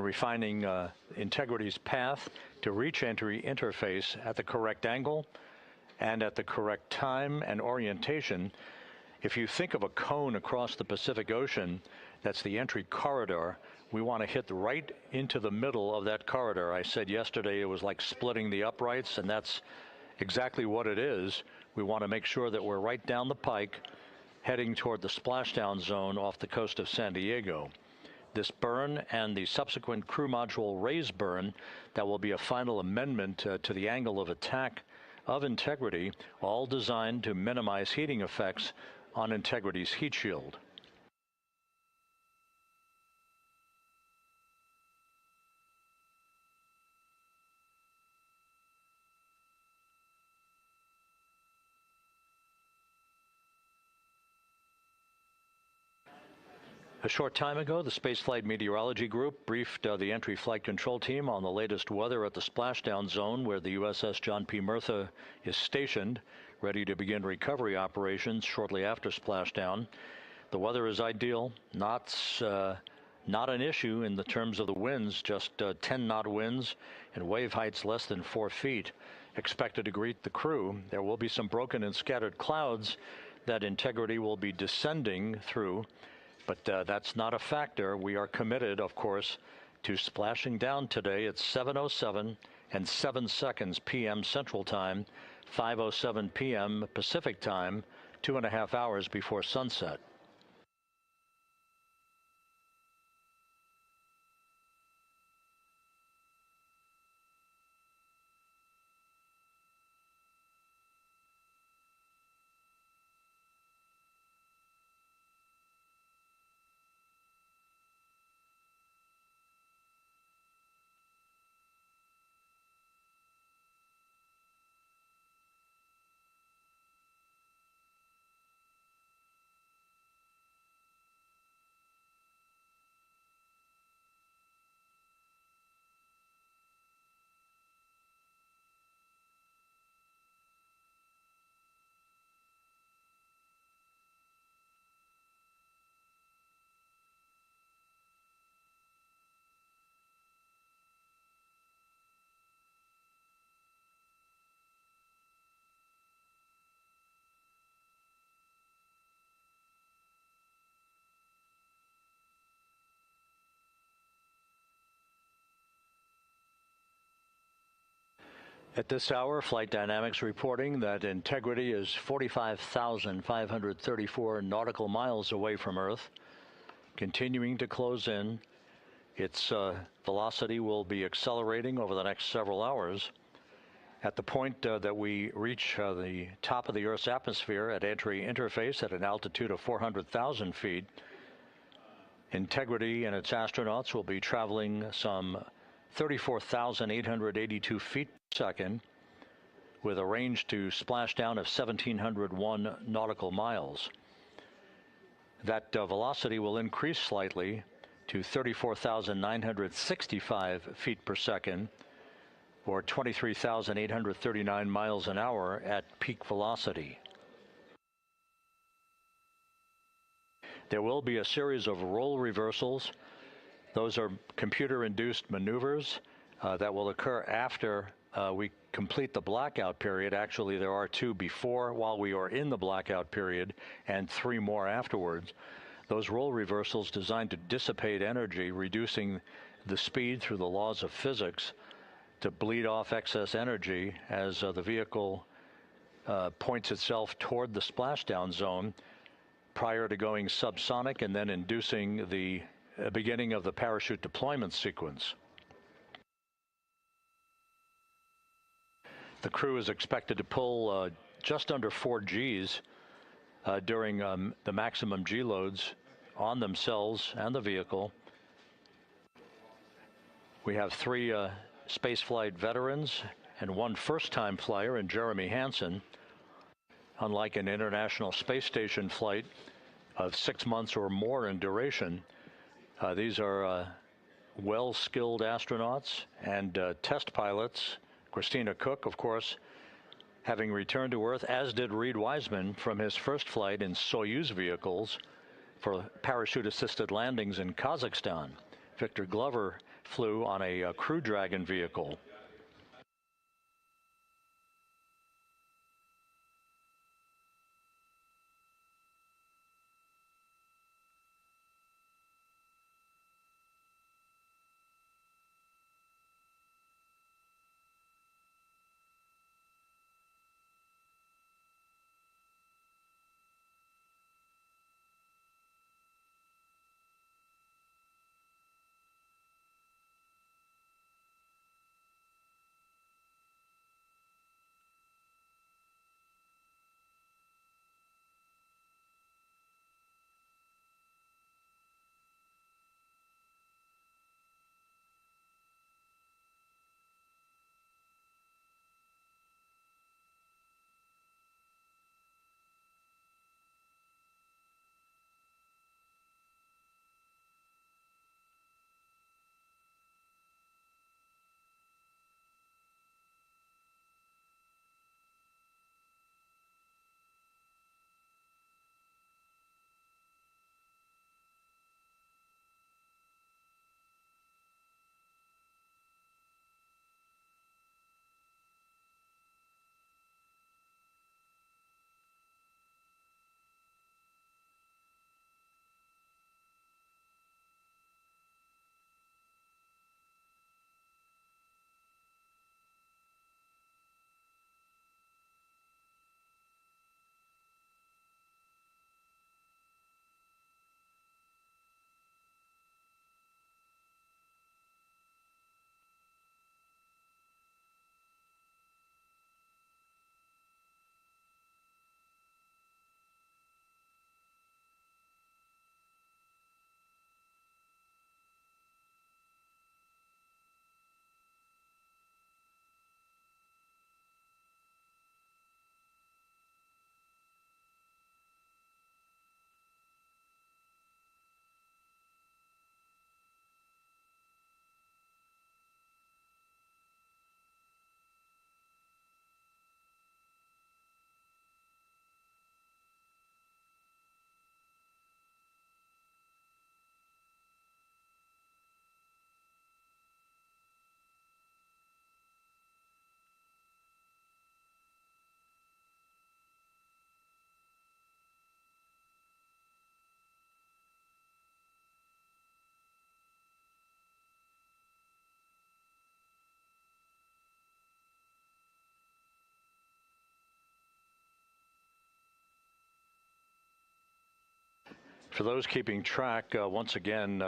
refining Integrity's path to reach entry interface at the correct angle and at the correct time and orientation. If you think of a cone across the Pacific Ocean, that's the entry corridor. We want to hit right into the middle of that corridor. I said yesterday it was like splitting the uprights, and that's exactly what it is. We want to make sure that we're right down the pike, heading toward the splashdown zone off the coast of San Diego. This burn and the subsequent crew module raise burn, that will be a final amendment to the angle of attack of Integrity, all designed to minimize heating effects on Integrity's heat shield. A short time ago, the Spaceflight Meteorology Group briefed the entry flight control team on the latest weather at the splashdown zone where the USS John P. Murtha is stationed, ready to begin recovery operations shortly after splashdown. The weather is ideal, not an issue in the terms of the winds, just 10-knot winds and wave heights less than 4 feet expected to greet the crew. There will be some broken and scattered clouds that Integrity will be descending through, but that's not a factor. We are committed, of course, to splashing down today at 7:07 and 7 seconds p.m. Central Time, 5:07 p.m. Pacific Time, 2.5 hours before sunset. At this hour, Flight Dynamics reporting that Integrity is 45,534 nautical miles away from Earth, continuing to close in. Its velocity will be accelerating over the next several hours. At the point that we reach the top of the Earth's atmosphere at entry interface at an altitude of 400,000 feet, Integrity and its astronauts will be traveling some 34,882 feet per second with a range to splashdown of 1,701 nautical miles. That velocity will increase slightly to 34,965 feet per second or 23,839 miles an hour at peak velocity. There will be a series of roll reversals. Those are computer-induced maneuvers that will occur after we complete the blackout period. Actually, there are 2 before, while we are in the blackout period, and 3 more afterwards. Those roll reversals designed to dissipate energy, reducing the speed through the laws of physics to bleed off excess energy as the vehicle points itself toward the splashdown zone prior to going subsonic and then inducing the beginning of the parachute deployment sequence. The crew is expected to pull just under 4 Gs during the maximum G loads on themselves and the vehicle. We have 3 spaceflight veterans and 1 first-time flyer in Jeremy Hansen. Unlike an International Space Station flight of 6 months or more in duration, these are well-skilled astronauts and test pilots. Christina Koch, of course, having returned to Earth, as did Reid Wiseman from his first flight in Soyuz vehicles for parachute-assisted landings in Kazakhstan. Victor Glover flew on a Crew Dragon vehicle. For those keeping track, once again,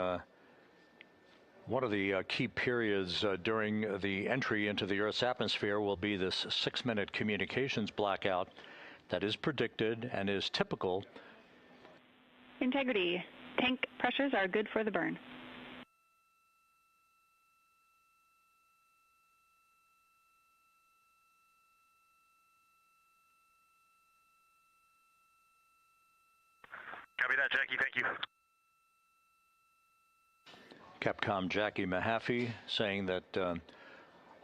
one of the key periods during the entry into the Earth's atmosphere will be this 6-minute communications blackout that is predicted and is typical. Integrity. Tank pressures are good for the burn. Copy that, Jackie. Thank you. Capcom Jackie Mahaffey saying that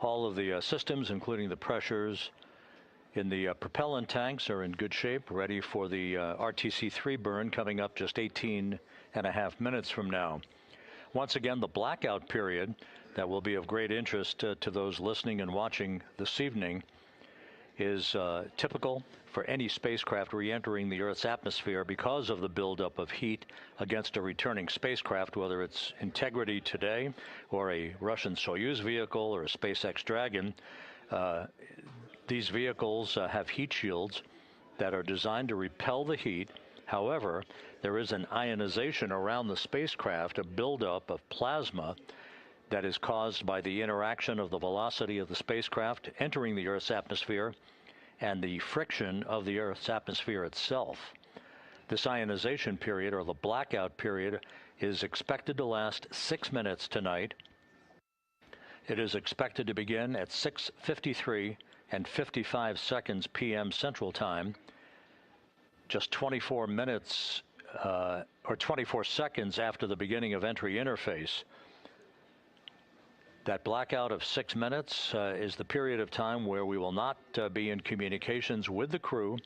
all of the systems, including the pressures in the propellant tanks, are in good shape, ready for the RTC-3 burn coming up just 18.5 minutes from now. Once again, the blackout period that will be of great interest to those listening and watching this evening is typical for any spacecraft re-entering the Earth's atmosphere because of the buildup of heat against a returning spacecraft, whether it's Integrity today or a Russian Soyuz vehicle or a SpaceX Dragon. These vehicles have heat shields that are designed to repel the heat. However, there is an ionization around the spacecraft, a buildup of plasma that is caused by the interaction of the velocity of the spacecraft entering the Earth's atmosphere and the friction of the Earth's atmosphere itself. This ionization period, or the blackout period, is expected to last 6 minutes tonight. It is expected to begin at 6:53 and 55 seconds p.m. Central Time, just 24 minutes or 24 seconds after the beginning of entry interface. That blackout of 6 minutes is the period of time where we will not be in communications with the crew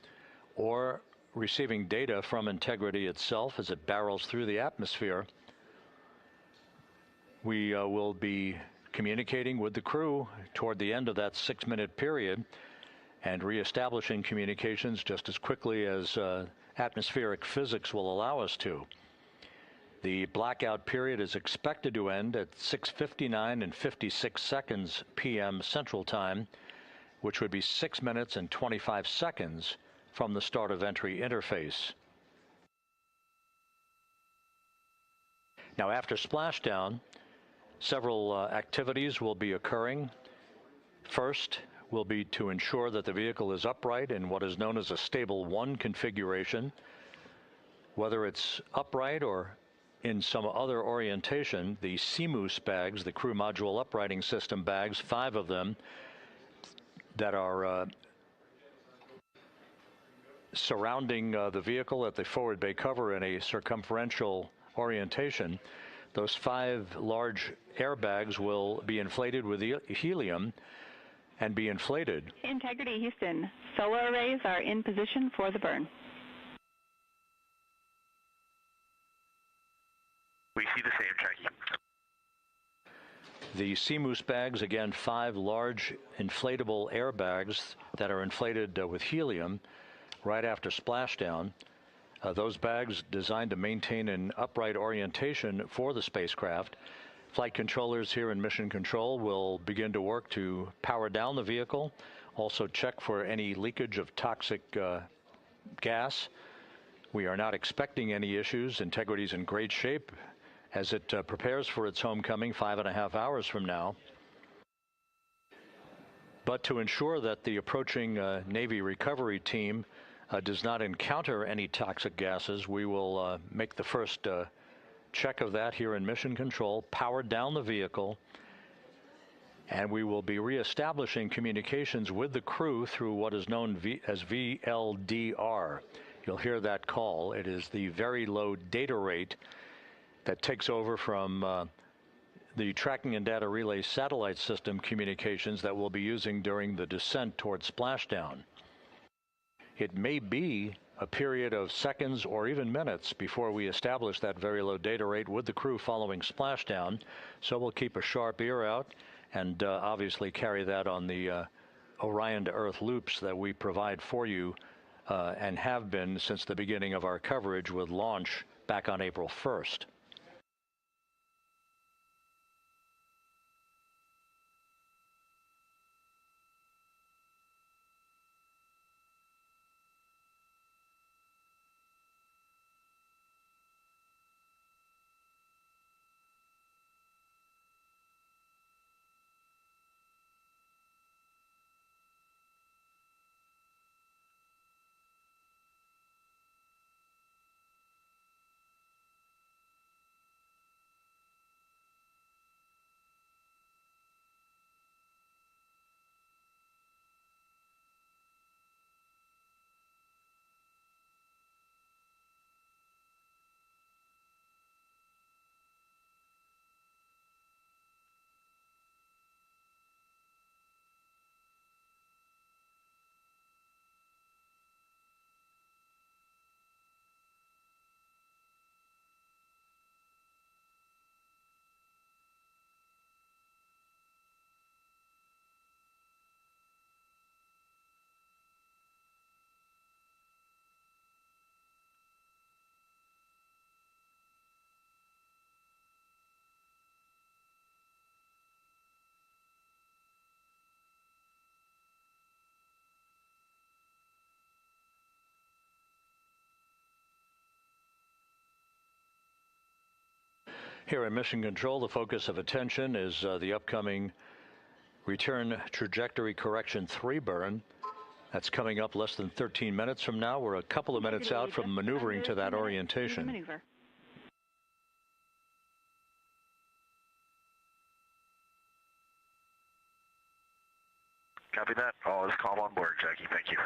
or receiving data from Integrity itself as it barrels through the atmosphere. We will be communicating with the crew toward the end of that 6-minute period and reestablishing communications just as quickly as atmospheric physics will allow us to. The blackout period is expected to end at 6:59 and 56 seconds p.m. Central Time, which would be 6 minutes and 25 seconds from the start of entry interface. Now, after splashdown, several activities will be occurring. First will be to ensure that the vehicle is upright in what is known as a stable 1 configuration. Whether it's upright or in some other orientation, the CMOOS bags, the crew module uprighting system bags, 5 of them that are surrounding the vehicle at the forward bay cover in a circumferential orientation, those 5 large airbags will be inflated with helium and be inflated. Integrity Houston, solar arrays are in position for the burn. We see the same, Jackie. The CMOOS bags, again, 5 large inflatable airbags that are inflated with helium right after splashdown. Those bags designed to maintain an upright orientation for the spacecraft. Flight controllers here in Mission Control will begin to work to power down the vehicle, also check for any leakage of toxic gas. We are not expecting any issues. Integrity's in great shape as it prepares for its homecoming 5.5 hours from now. But to ensure that the approaching Navy recovery team does not encounter any toxic gases, we will make the first check of that here in Mission Control, power down the vehicle, and we will be reestablishing communications with the crew through what is known as VLDR. You'll hear that call. It is the very low data rate that takes over from the tracking and data relay satellite system communications that we'll be using during the descent towards splashdown. It may be a period of seconds or even minutes before we establish that very low data rate with the crew following splashdown, so we'll keep a sharp ear out and obviously carry that on the Orion to Earth loops that we provide for you and have been since the beginning of our coverage with launch back on April 1st. Here in Mission Control, the focus of attention is the upcoming Return Trajectory Correction 3 burn. That's coming up less than 13 minutes from now. We're a couple of minutes out from maneuvering to that orientation. Copy that. All is calm on board, Jackie. Thank you.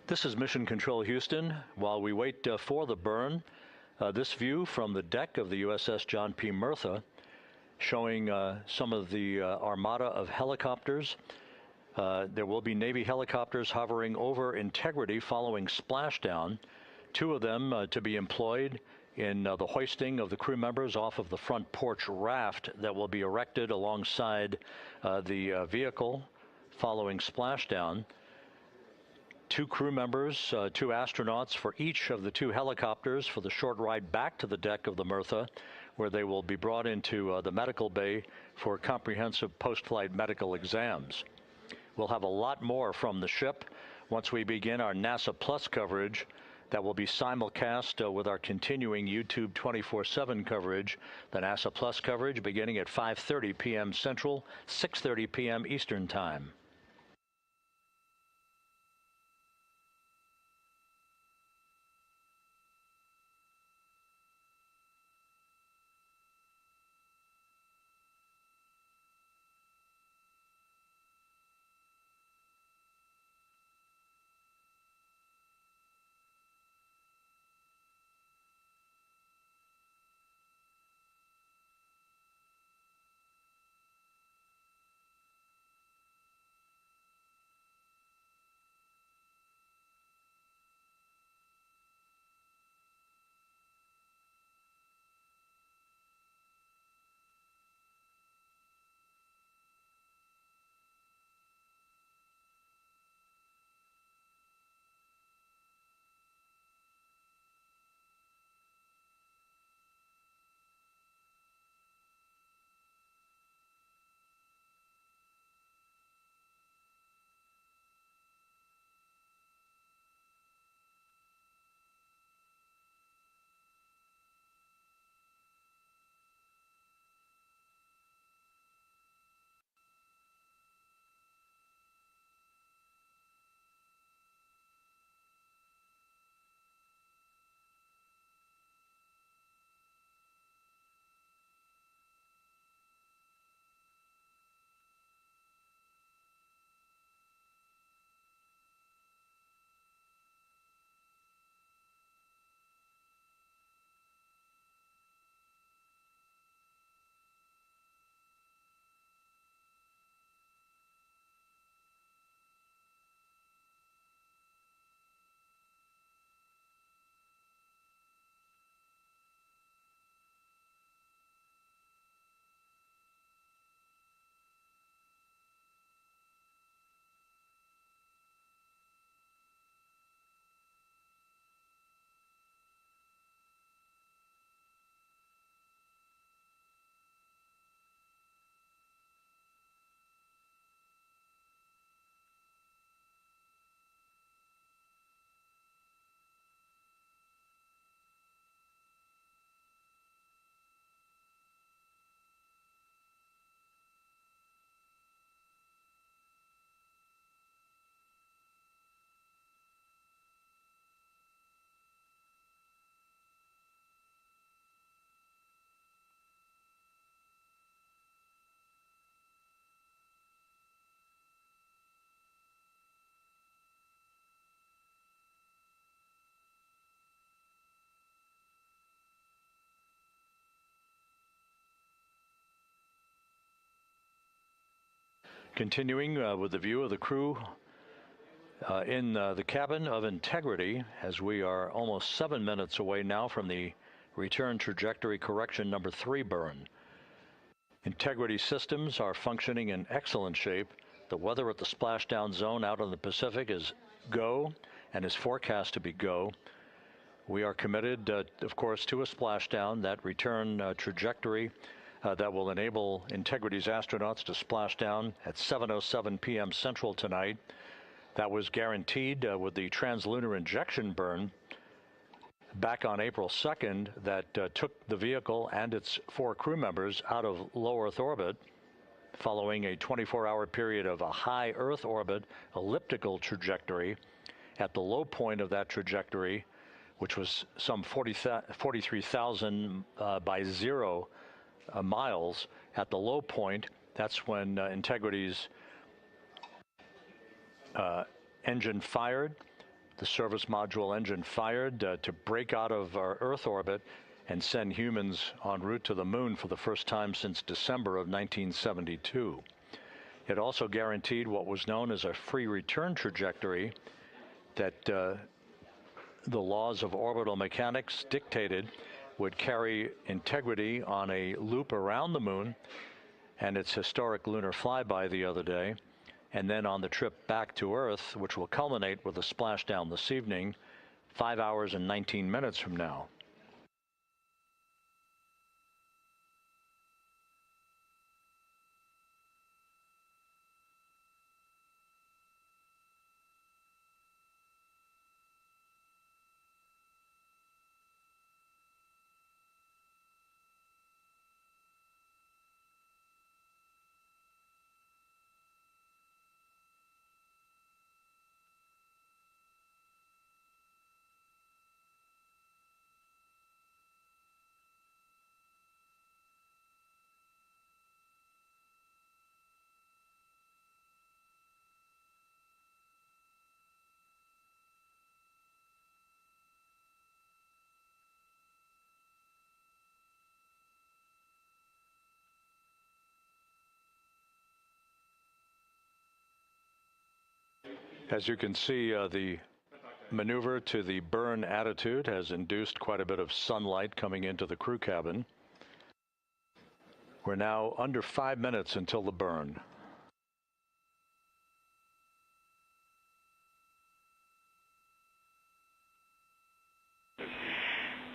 This is Mission Control Houston. While we wait for the burn, this view from the deck of the USS John P. Murtha showing some of the armada of helicopters. There will be Navy helicopters hovering over Integrity following splashdown. 2 of them to be employed in the hoisting of the crew members off of the front porch raft that will be erected alongside the vehicle following splashdown. 2 crew members, 2 astronauts for each of the 2 helicopters for the short ride back to the deck of the Murtha, where they will be brought into the medical bay for comprehensive post-flight medical exams. We'll have a lot more from the ship once we begin our NASA Plus coverage that will be simulcast with our continuing YouTube 24/7 coverage, the NASA Plus coverage beginning at 5:30 p.m. Central, 6:30 p.m. Eastern Time. Continuing with the view of the crew in the cabin of Integrity, as we are almost 7 minutes away now from the return trajectory correction number 3 burn. Integrity systems are functioning in excellent shape. The weather at the splashdown zone out in the Pacific is go and is forecast to be go. We are committed, of course, to a splashdown, that return trajectory that will enable Integrity's astronauts to splash down at 7:07 p.m. Central tonight. That was guaranteed with the translunar injection burn back on April 2nd that took the vehicle and its 4 crew members out of low Earth orbit following a 24-hour period of a high Earth orbit elliptical trajectory. At the low point of that trajectory, which was some 43,000 by 0 miles, at the low point, that's when Integrity's engine fired. The service module engine fired to break out of our Earth orbit and send humans en route to the moon for the first time since December of 1972. It also guaranteed what was known as a free return trajectory that the laws of orbital mechanics dictated would carry Integrity on a loop around the moon and its historic lunar flyby the other day, and then on the trip back to Earth, which will culminate with a splashdown this evening, 5 hours and 19 minutes from now. As you can see, the maneuver to the burn attitude has induced quite a bit of sunlight coming into the crew cabin. We're now under 5 minutes until the burn.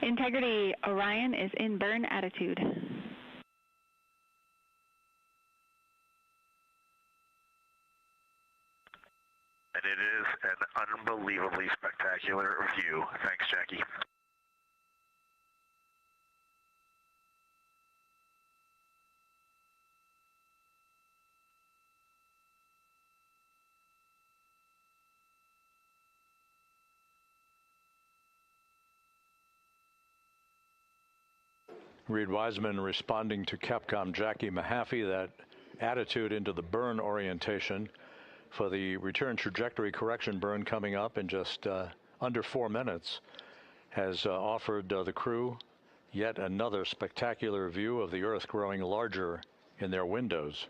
Integrity Orion is in burn attitude. And it is an unbelievably spectacular view. Thanks, Jackie. Reid Wiseman responding to Capcom Jackie Mahaffey, that attitude into the burn orientation for the return trajectory correction burn coming up in just under 4 minutes has offered the crew yet another spectacular view of the Earth growing larger in their windows.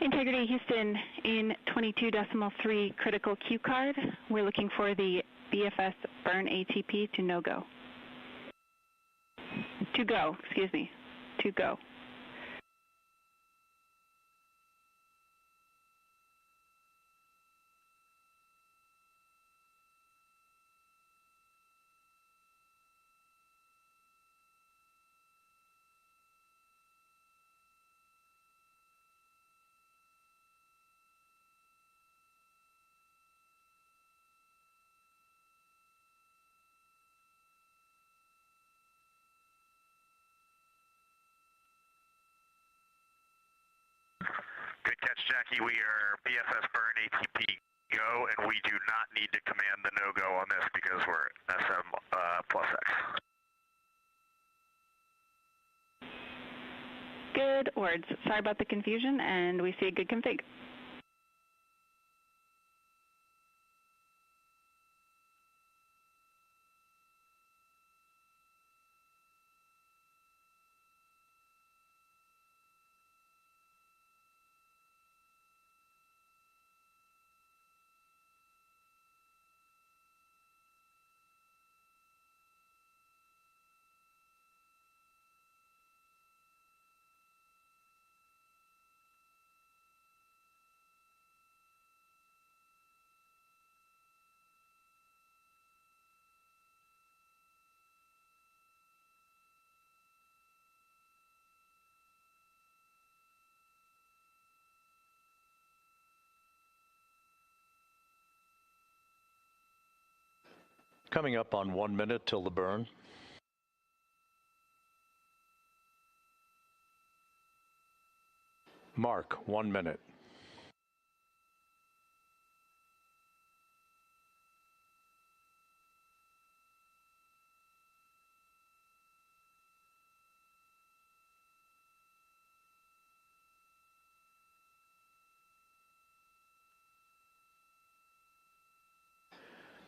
Integrity Houston in 22.3 critical Q card. We're looking for the BFS burn ATP to no go. To go, excuse me, to go. Good catch, Jackie. We are BFS burn ATP go, and we do not need to command the no-go on this because we're SM plus X. Good words. Sorry about the confusion, and we see a good config. Coming up on 1 minute till the burn. Mark, 1 minute.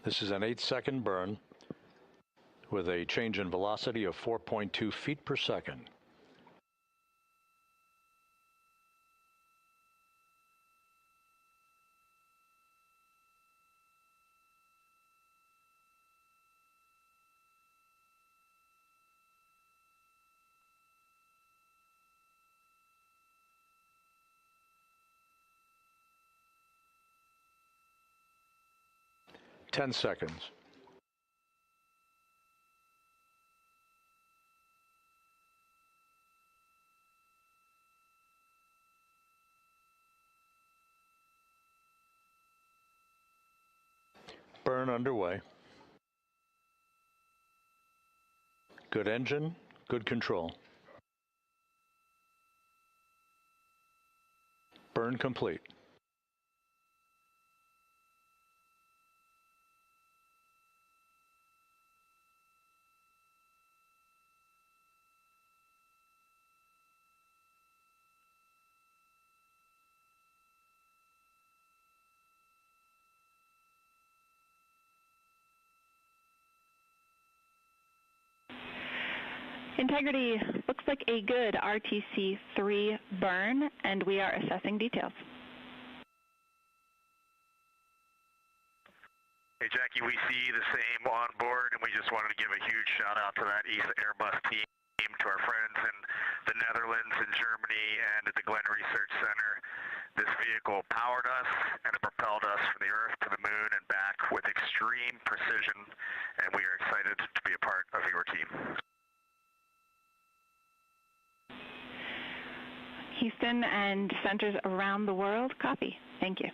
This is an 8-second burn with a change in velocity of 4.2 feet per second. Ten seconds. Burn underway. Good engine, good control. Burn complete. Integrity looks like a good RTC-3 burn, and we are assessing details. Hey, Jackie, we see the same on board, and we just wanted to give a huge shout out to that ESA Airbus team, to our friends in the Netherlands and Germany and at the Glenn Research Center. This vehicle powered us and it propelled us from the Earth to the Moon and back with extreme precision, and we are excited to be a part of your team. Houston and centers around the world, copy. Thank you.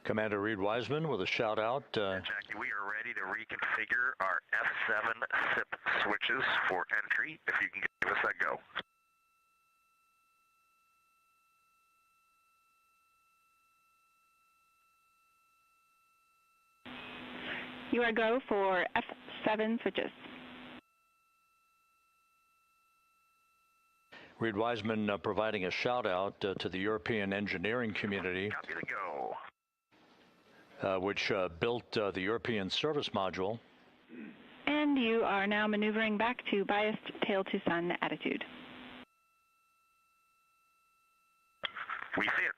Commander Reid Wiseman with a shout out. Jackie, we are ready to reconfigure our F7 SIP switches for entry, if you can give us that go. You are go for F7 switches. Reid Wiseman providing a shout out to the European engineering community. Copy the go. Which built the European service module. And you are now maneuvering back to biased tail to sun attitude. We see it.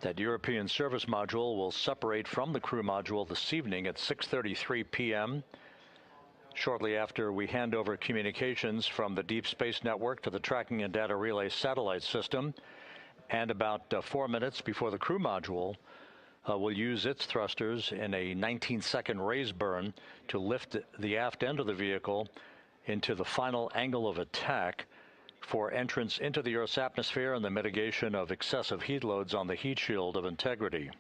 That European service module will separate from the crew module this evening at 6:33 p.m. shortly after we hand over communications from the Deep Space Network to the Tracking and Data Relay satellite system. And about 4 minutes before the crew module will use its thrusters in a 19-second raise burn to lift the aft end of the vehicle into the final angle of attack for entrance into the Earth's atmosphere and the mitigation of excessive heat loads on the heat shield of Integrity.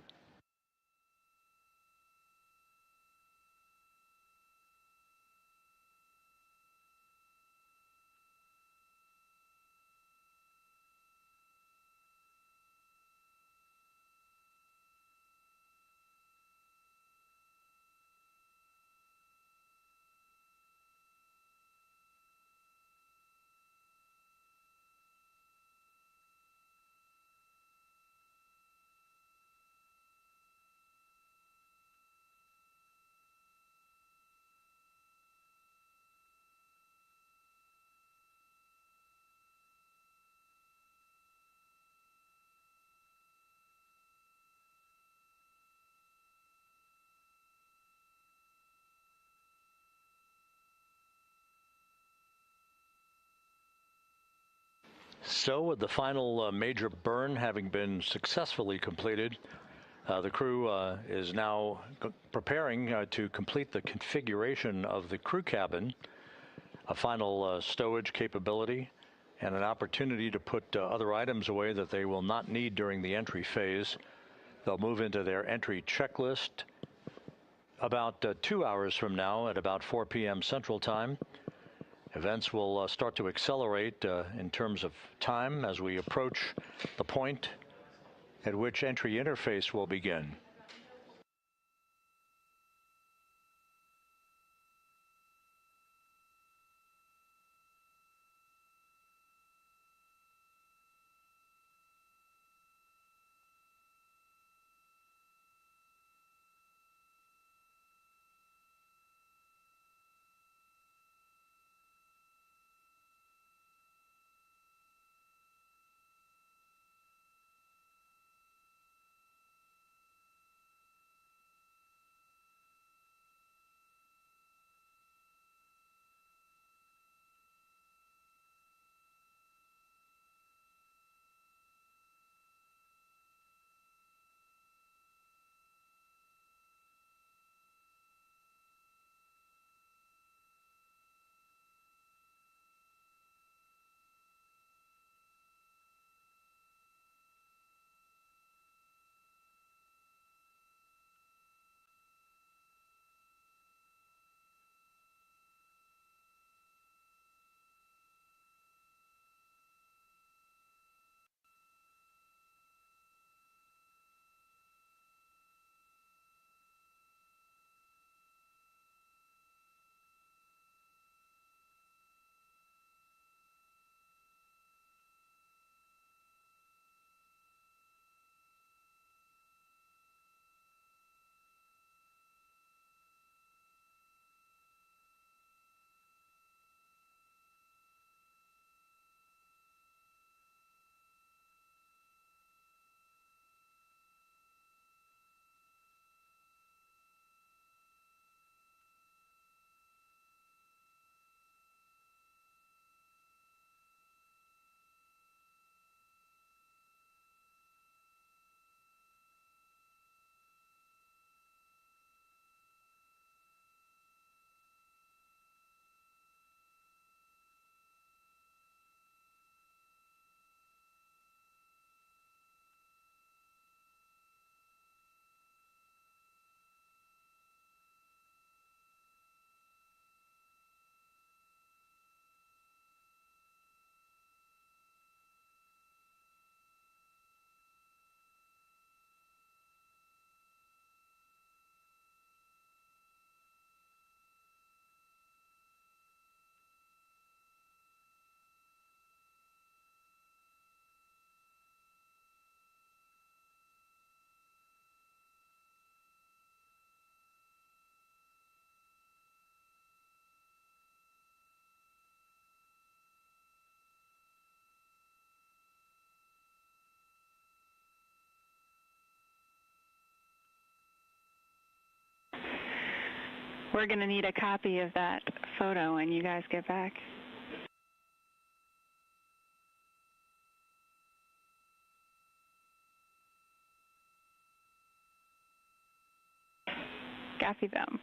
So with the final major burn having been successfully completed, the crew is now preparing to complete the configuration of the crew cabin. a final stowage capability, and an opportunity to put other items away that they will not need during the entry phase. They'll move into their entry checklist about 2 hours from now at about 4 p.m. Central Time. Events will start to accelerate in terms of time as we approach the point at which entry interface will begin. We're going to need a copy of that photo when you guys get back. Copy them.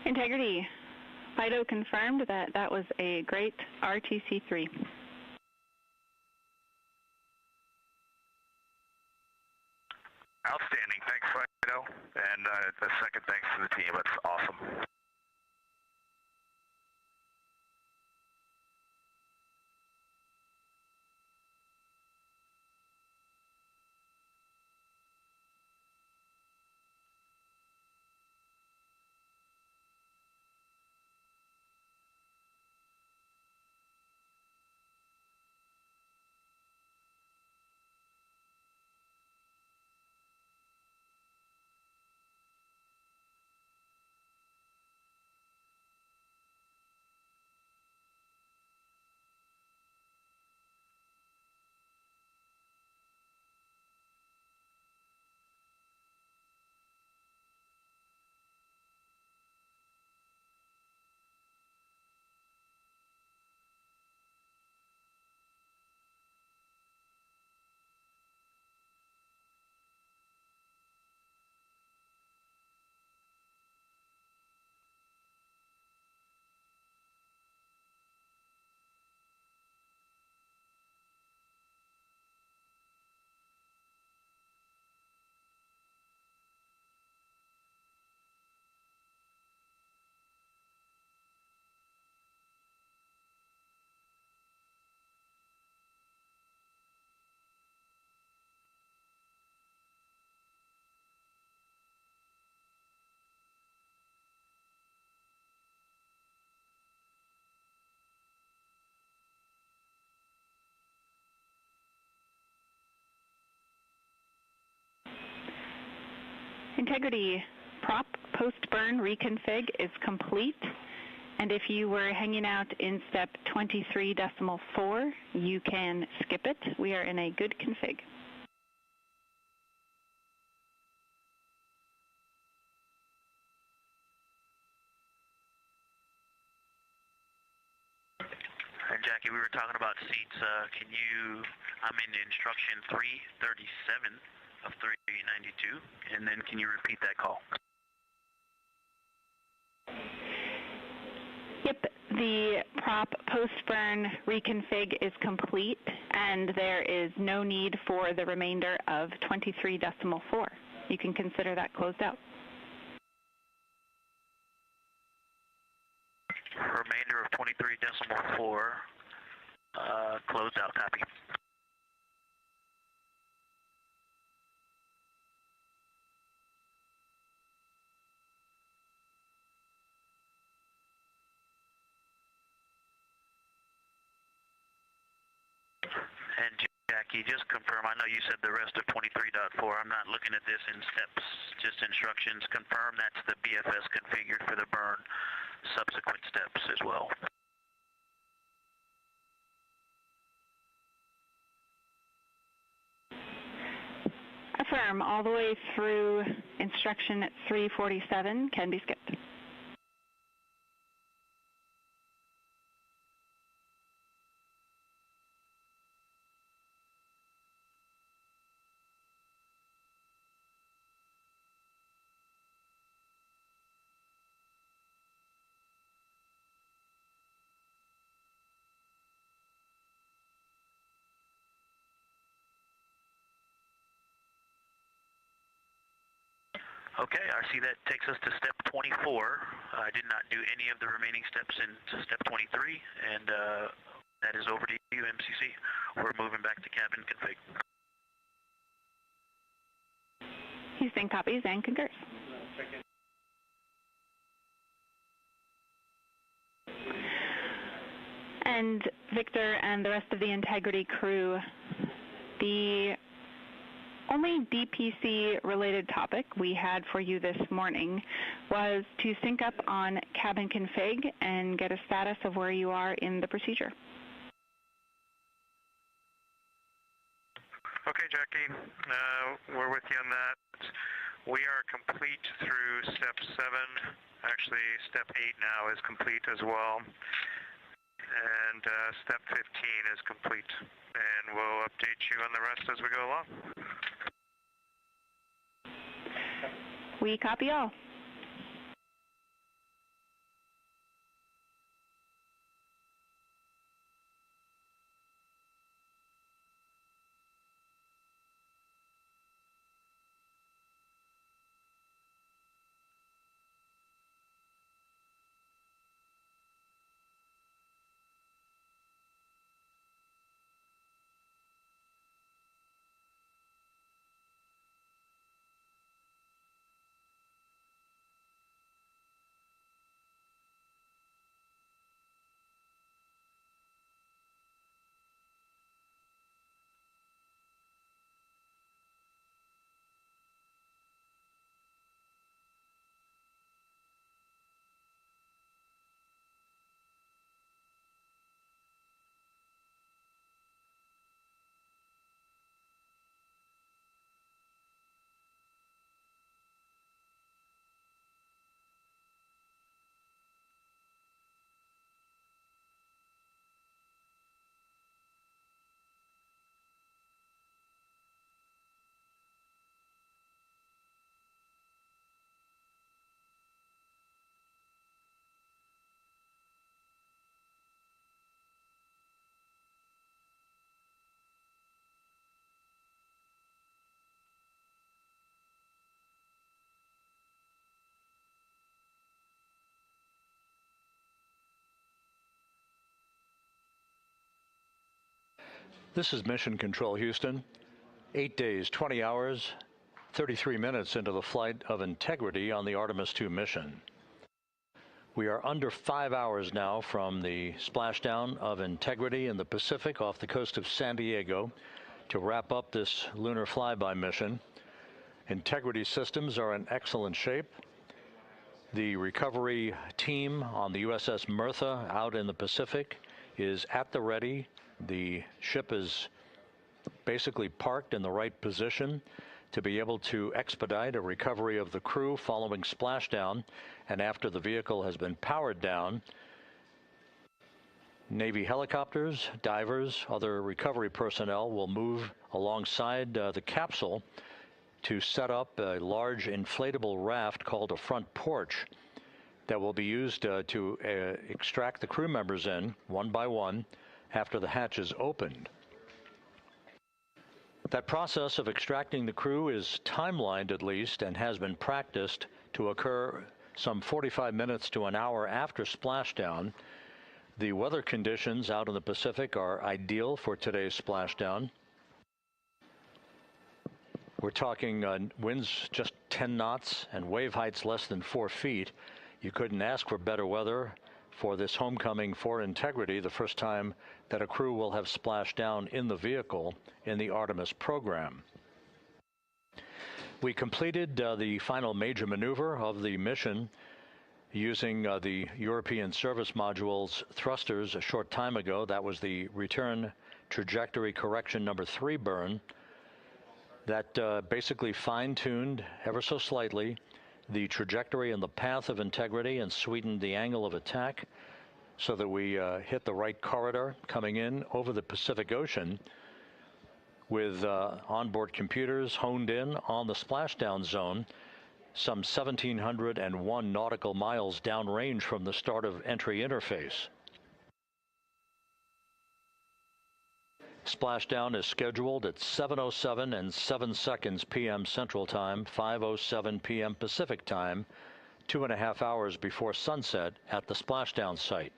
Integrity. FIDO confirmed that that was a great RTC3. Outstanding. Thanks, Fido. And a second thanks to the team. That's awesome. Integrity prop post-burn reconfig is complete. And if you were hanging out in step 23.4, you can skip it. We are in a good config. And Jackie, we were talking about seats. I'm in instruction 337 of 392, and then can you repeat that call? Yep, the prop post-burn reconfig is complete, and there is no need for the remainder of 23.4. You can consider that closed out. Remainder of 23.4, closed out, copy. And Jackie, just confirm, I know you said the rest of 23.4. I'm not looking at this in steps, just instructions. Confirm that's the BFS configured for the burn, subsequent steps as well. Affirm, all the way through instruction 347 can be skipped. Okay, I see that takes us to step 24. I did not do any of the remaining steps in step 23, and that is over to you, MCC. We're moving back to cabin config. Houston copies and concurs. And Victor and the rest of the Integrity crew, the only DPC-related topic we had for you this morning was to sync up on cabin config and get a status of where you are in the procedure. Okay, Jackie, we're with you on that. We are complete through step 7. Actually, step 8 now is complete as well. And step 15 is complete. And we'll update you on the rest as we go along. We copy all. This is Mission Control, Houston. 8 days, 20 hours, 33 minutes into the flight of Integrity on the Artemis II mission. We are under 5 hours now from the splashdown of Integrity in the Pacific off the coast of San Diego to wrap up this lunar flyby mission. Integrity systems are in excellent shape. The recovery team on the USS Merthyr out in the Pacific is at the ready. The ship is basically parked in the right position to be able to expedite a recovery of the crew following splashdown, and after the vehicle has been powered down, Navy helicopters, divers, other recovery personnel will move alongside the capsule to set up a large inflatable raft called a front porch that will be used to extract the crew members in one by one after the hatch is opened. That process of extracting the crew is timelined at least and has been practiced to occur some 45 minutes to an hour after splashdown. The weather conditions out in the Pacific are ideal for today's splashdown. We're talking winds just 10 knots and wave heights less than 4 feet. You couldn't ask for better weather for this homecoming for Integrity, the first time that a crew will have splashed down in the vehicle in the Artemis program. We completed the final major maneuver of the mission using the European Service Module's thrusters a short time ago. That was the return trajectory correction number 3 burn that basically fine-tuned ever so slightly the trajectory and the path of Integrity and sweetened the angle of attack so that we hit the right corridor coming in over the Pacific Ocean with onboard computers honed in on the splashdown zone, some 1,701 nautical miles downrange from the start of entry interface. Splashdown is scheduled at 7:07 and 7 seconds p.m. Central Time, 5:07 p.m. Pacific Time, 2.5 hours before sunset at the splashdown site.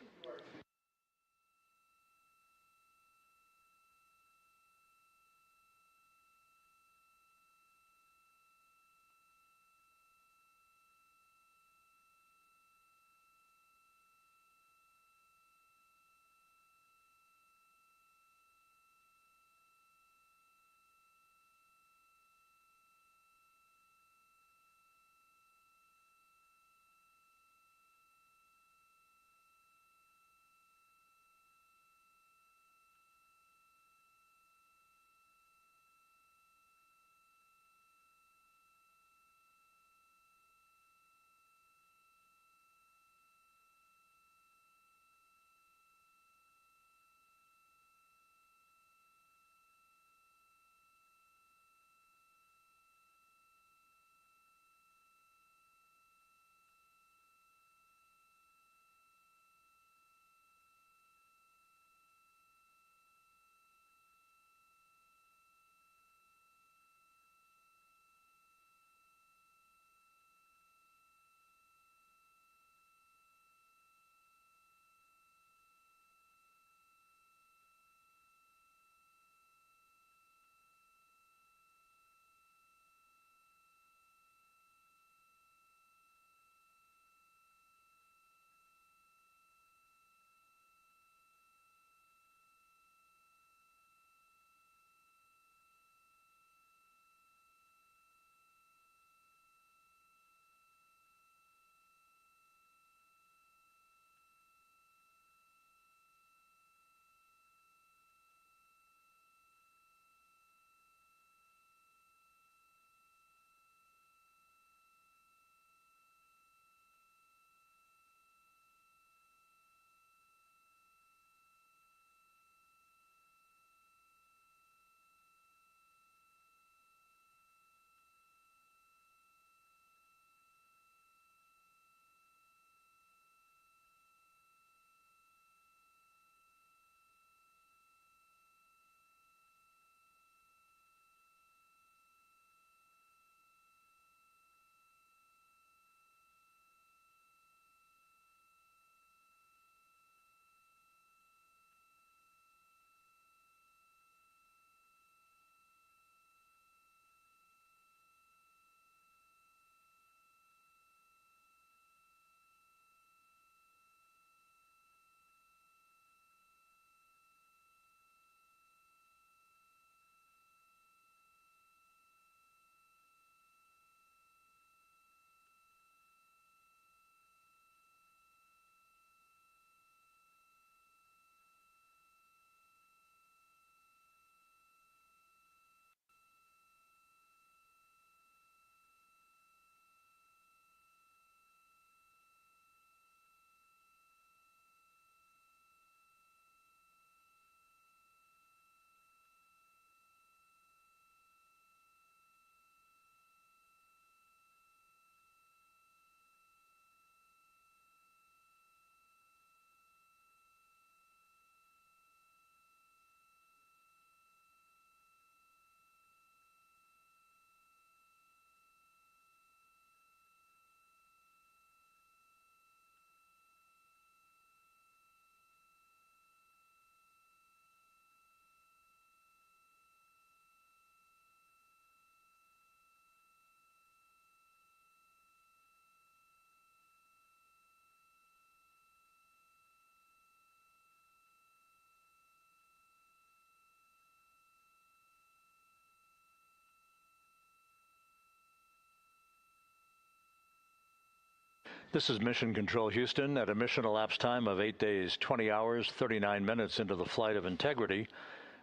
This is Mission Control Houston at a mission elapsed time of 8 days, 20 hours, 39 minutes into the flight of integrity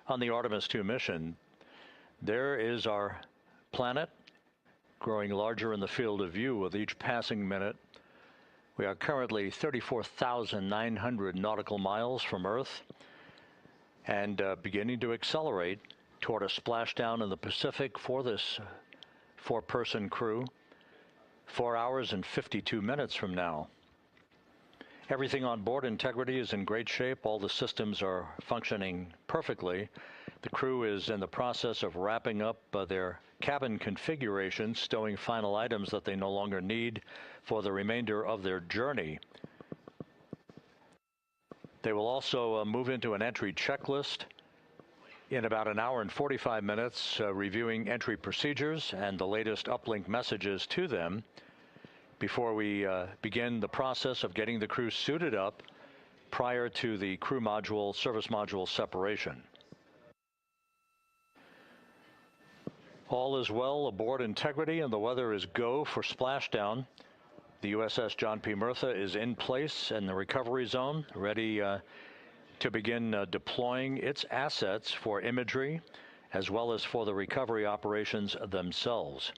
on the Artemis II mission. There is our planet growing larger in the field of view with each passing minute. We are currently 34,900 nautical miles from Earth and beginning to accelerate toward a splashdown in the Pacific for this four-person crew. 4 hours and 52 minutes from now. Everything on board Integrity is in great shape. All the systems are functioning perfectly. The crew is in the process of wrapping up their cabin configuration, stowing final items that they no longer need for the remainder of their journey. They will also move into an entry checklist in about an hour and 45 minutes, reviewing entry procedures and the latest uplink messages to them before we begin the process of getting the crew suited up prior to the crew module, service module separation. All is well aboard Integrity and the weather is go for splashdown. The USS John P. Murtha is in place in the recovery zone, ready to begin deploying its assets for imagery as well as for the recovery operations themselves.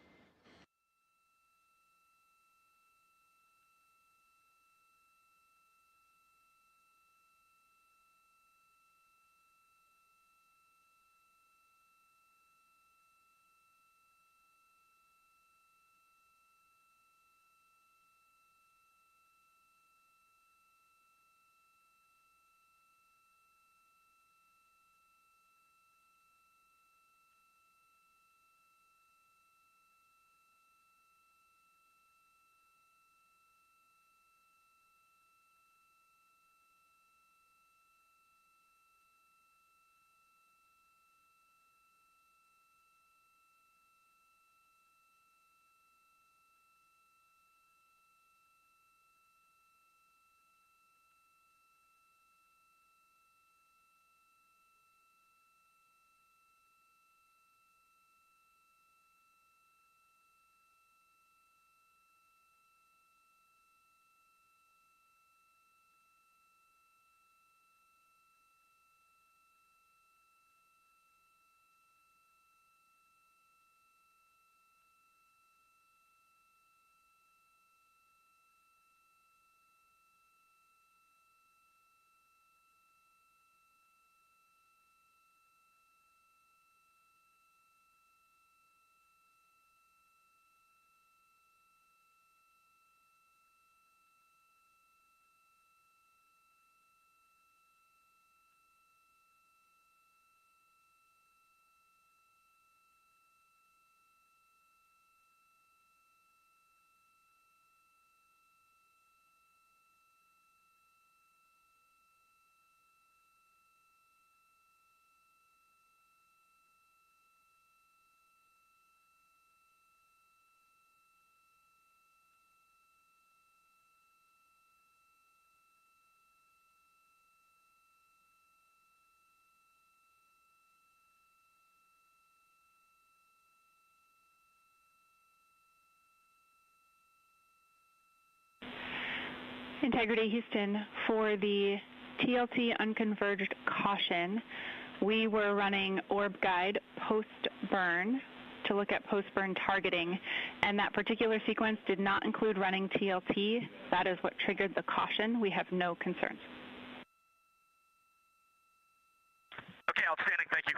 Integrity Houston, for the TLT unconverged caution, we were running orb guide post-burn to look at post-burn targeting, and that particular sequence did not include running TLT. That is what triggered the caution. We have no concerns. Okay, outstanding. Thank you.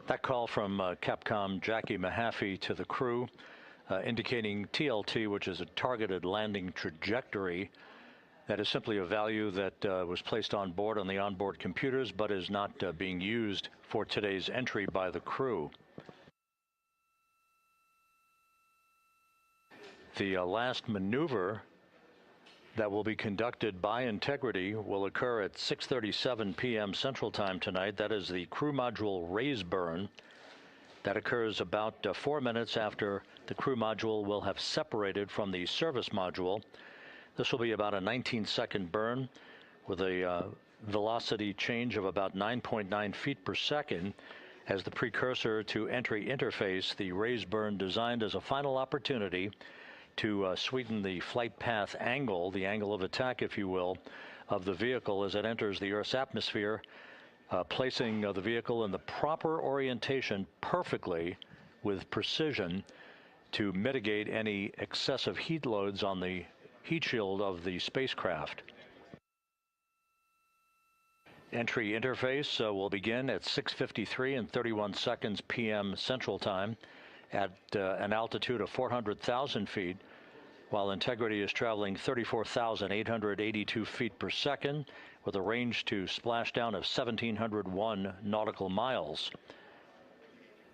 That call from Capcom Jackie Mahaffey to the crew, indicating TLT, which is a targeted landing trajectory. That is simply a value that was placed on board on the onboard computers, but is not being used for today's entry by the crew. The last maneuver that will be conducted by Integrity will occur at 6:37 p.m. Central Time tonight. That is the crew module raise burn. That occurs about 4 minutes after the crew module will have separated from the service module. This will be about a 19-second burn with a velocity change of about 9.9 feet per second as the precursor to entry interface. The raise burn designed as a final opportunity to sweeten the flight path angle, the angle of attack, if you will, of the vehicle as it enters the Earth's atmosphere, placing the vehicle in the proper orientation perfectly with precision to mitigate any excessive heat loads on the heat shield of the spacecraft. Entry interface will begin at 6:53 and 31 seconds p.m. Central Time at an altitude of 400,000 feet, while Integrity is traveling 34,882 feet per second with a range to splashdown of 1,701 nautical miles.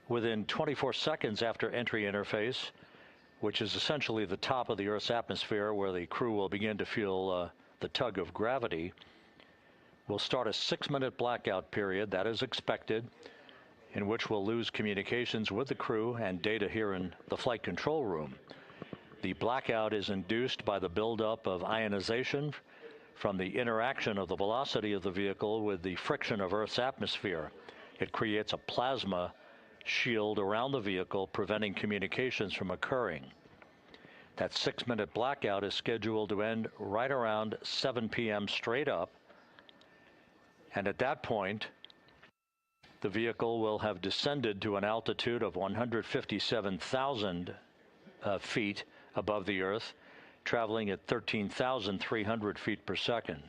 Within 24 seconds after entry interface, which is essentially the top of the Earth's atmosphere where the crew will begin to feel the tug of gravity, we'll start a 6-minute blackout period that is expected, in which we'll lose communications with the crew and data here in the flight control room. The blackout is induced by the buildup of ionization from the interaction of the velocity of the vehicle with the friction of Earth's atmosphere. It creates a plasma shield around the vehicle, preventing communications from occurring. That 6-minute blackout is scheduled to end right around 7 p.m. straight up, and at that point, the vehicle will have descended to an altitude of 157,000 feet above the Earth, traveling at 13,300 feet per second.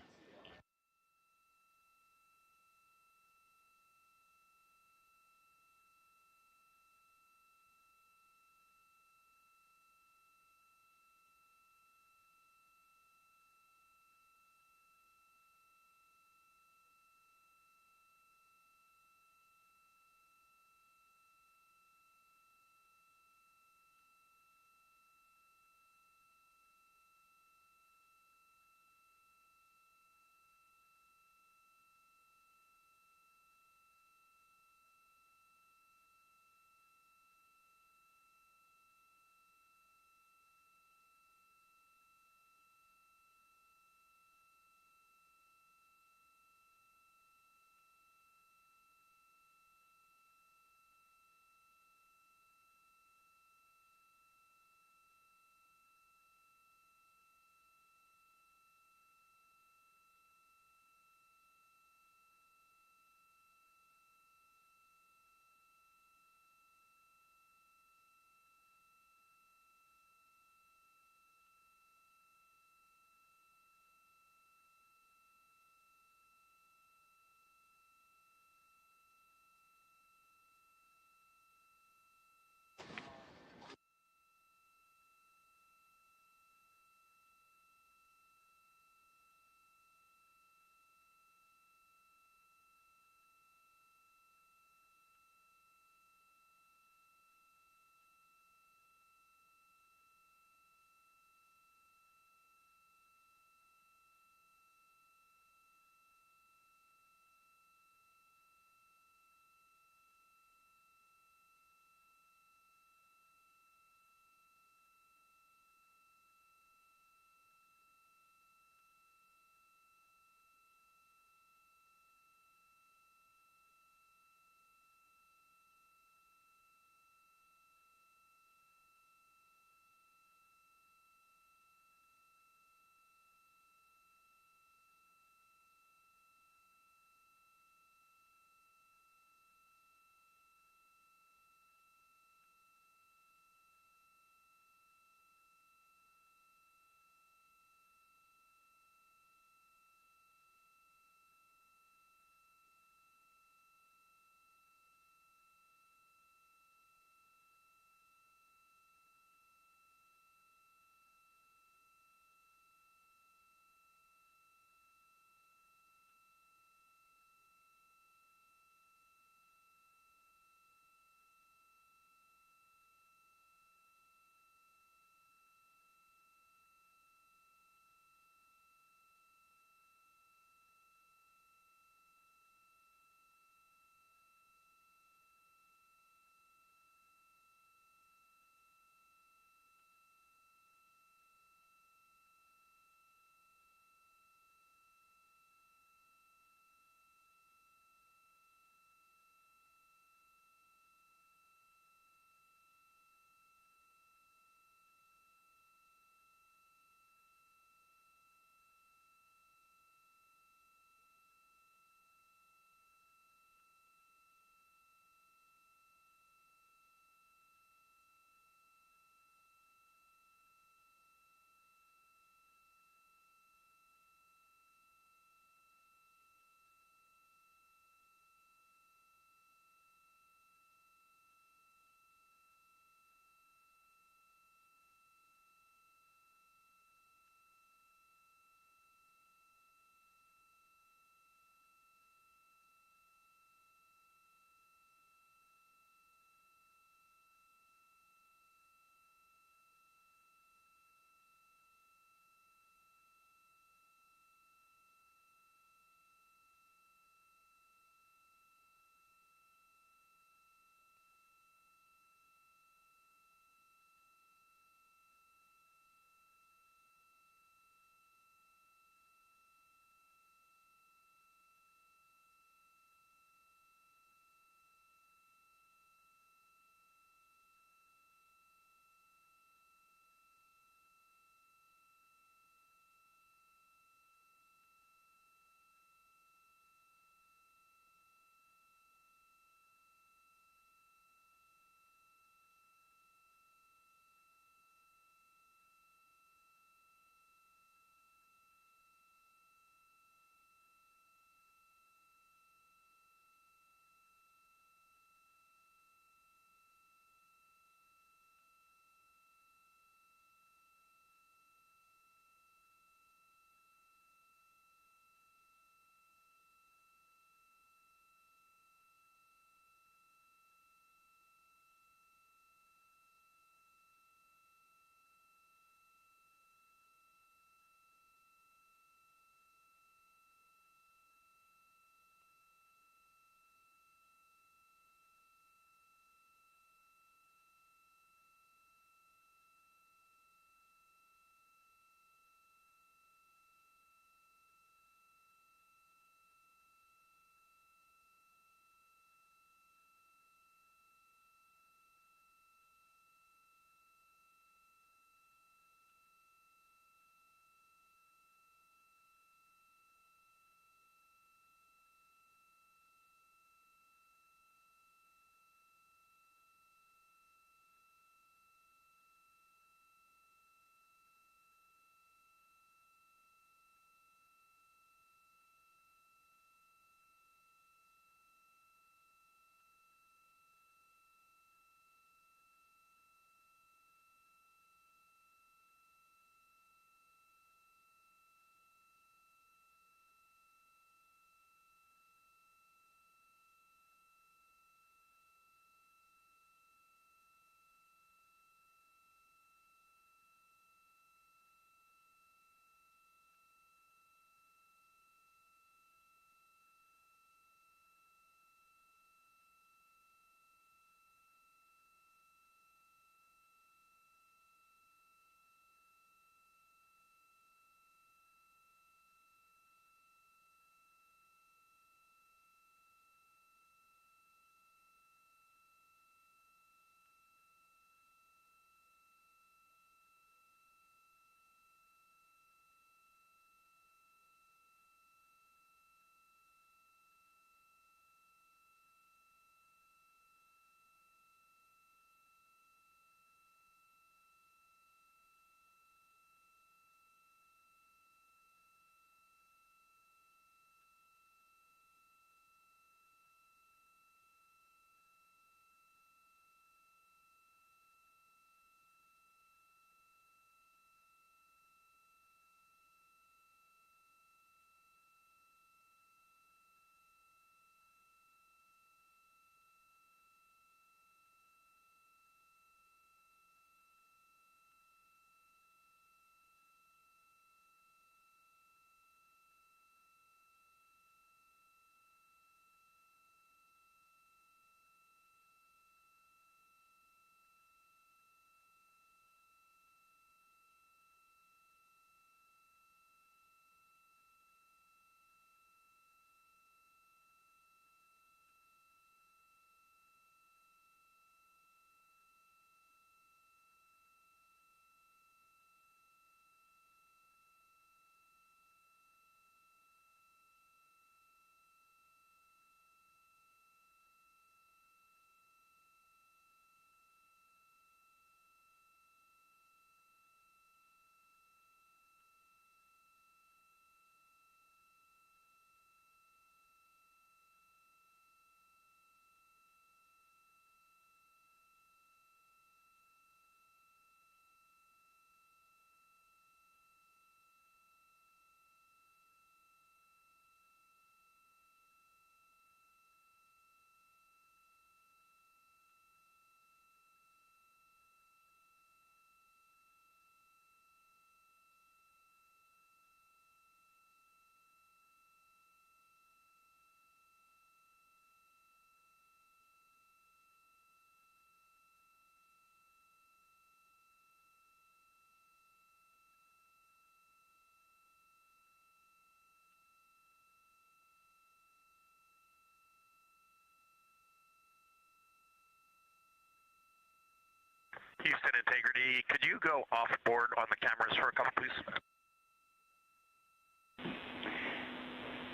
Houston Integrity, could you go off board on the cameras for a couple, please?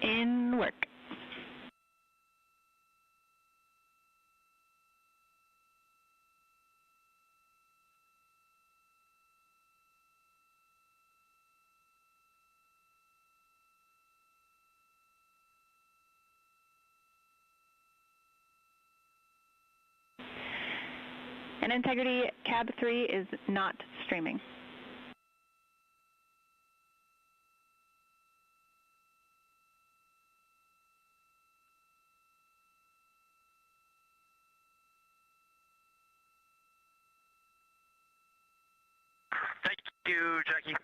In work. And Integrity, Cab 3 is not streaming. Thank you, Jackie.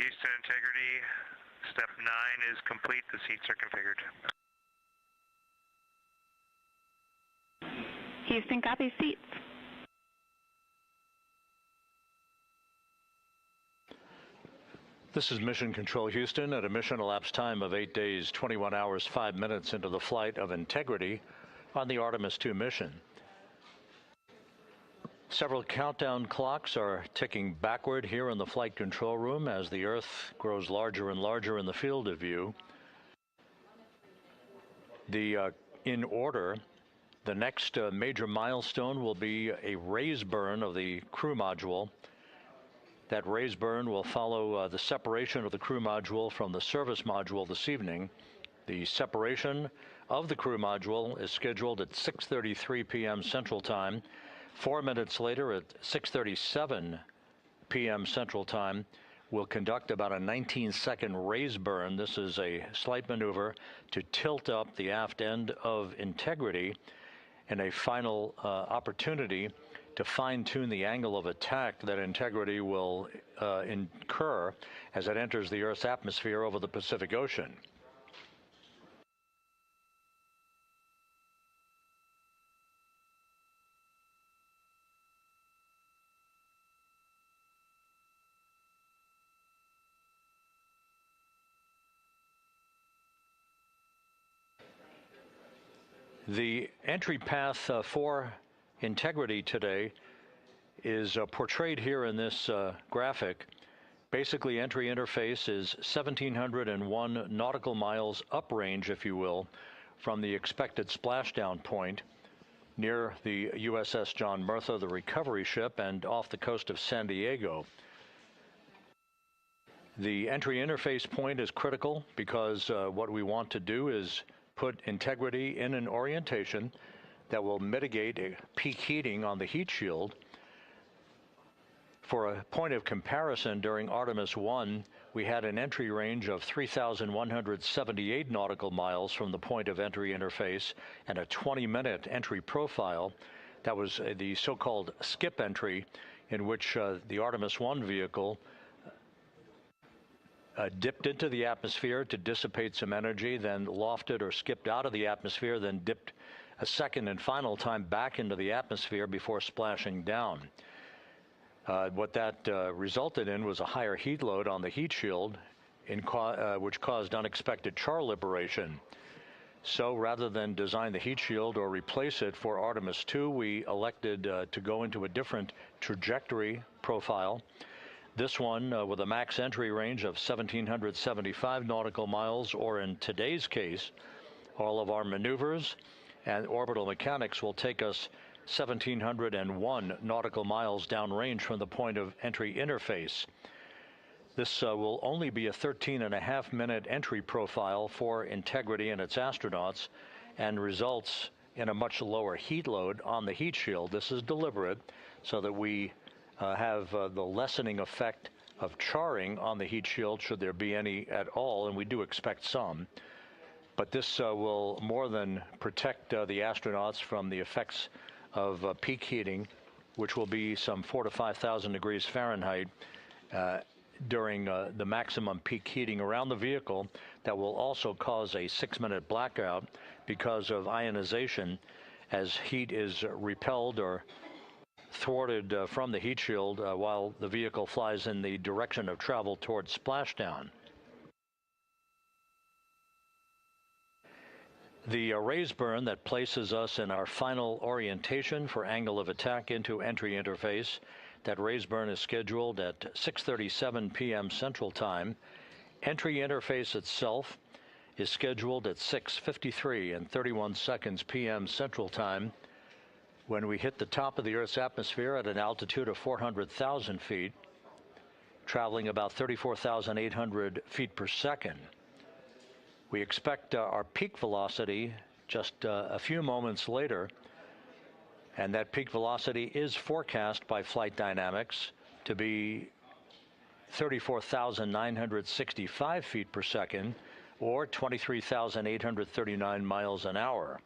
Houston, integrity. Step 9 is complete. The seats are configured. Houston, copy. Seats. This is Mission Control Houston at a mission elapsed time of 8 days, 21 hours, 5 minutes into the flight of Integrity on the Artemis II mission. Several countdown clocks are ticking backward here in the flight control room as the Earth grows larger and larger in the field of view. In order, the next major milestone will be a raise burn of the crew module. That raise burn will follow the separation of the crew module from the service module this evening. The separation of the crew module is scheduled at 6:33 p.m. Central Time. 4 minutes later, at 6:37 p.m. Central Time, we'll conduct about a 19-second raise burn. This is a slight maneuver to tilt up the aft end of Integrity and a final opportunity to fine-tune the angle of attack that Integrity will incur as it enters the Earth's atmosphere over the Pacific Ocean. The entry path for Integrity today is portrayed here in this graphic. Basically, entry interface is 1,701 nautical miles uprange, if you will, from the expected splashdown point near the USS John Murtha, the recovery ship, and off the coast of San Diego. The entry interface point is critical because what we want to do is put Integrity in an orientation that will mitigate peak heating on the heat shield. For a point of comparison, during Artemis I, we had an entry range of 3,178 nautical miles from the point of entry interface and a 20-minute entry profile. That was the so-called skip entry, in which the Artemis I vehicle dipped into the atmosphere to dissipate some energy, then lofted or skipped out of the atmosphere, then dipped a second and final time back into the atmosphere before splashing down. What that resulted in was a higher heat load on the heat shield, which caused unexpected char liberation. So rather than design the heat shield or replace it for Artemis II, we elected to go into a different trajectory profile. This one with a max entry range of 1,775 nautical miles, or in today's case, all of our maneuvers and orbital mechanics will take us 1,701 nautical miles downrange from the point of entry interface. This will only be a 13.5-minute entry profile for Integrity and its astronauts, and results in a much lower heat load on the heat shield. This is deliberate so that we have the lessening effect of charring on the heat shield, should there be any at all, and we do expect some. But this will more than protect the astronauts from the effects of peak heating, which will be some 4,000 to 5,000 degrees Fahrenheit during the maximum peak heating around the vehicle. That will also cause a 6-minute blackout because of ionization as heat is repelled or thwarted from the heat shield while the vehicle flies in the direction of travel towards splashdown. The raise burn that places us in our final orientation for angle of attack into entry interface, that raise burn is scheduled at 6:37 p.m. Central Time. Entry interface itself is scheduled at 6:53 and 31 seconds p.m. Central Time, when we hit the top of the Earth's atmosphere at an altitude of 400,000 feet, traveling about 34,800 feet per second. We expect our peak velocity just a few moments later, and that peak velocity is forecast by Flight Dynamics to be 34,965 feet per second, or 23,839 miles an hour.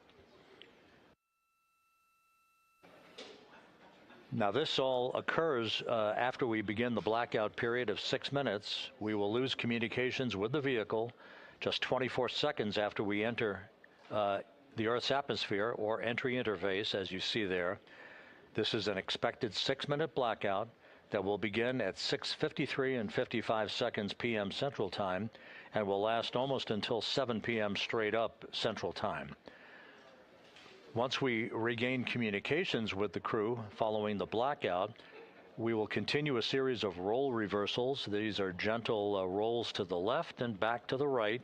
Now, this all occurs after we begin the blackout period of 6 minutes. We will lose communications with the vehicle just 24 seconds after we enter the Earth's atmosphere or entry interface, as you see there. This is an expected 6-minute blackout that will begin at 6:53 and 55 seconds p.m. Central Time and will last almost until 7 p.m. straight up Central Time. Once we regain communications with the crew following the blackout, we will continue a series of role reversals. These are gentle rolls to the left and back to the right,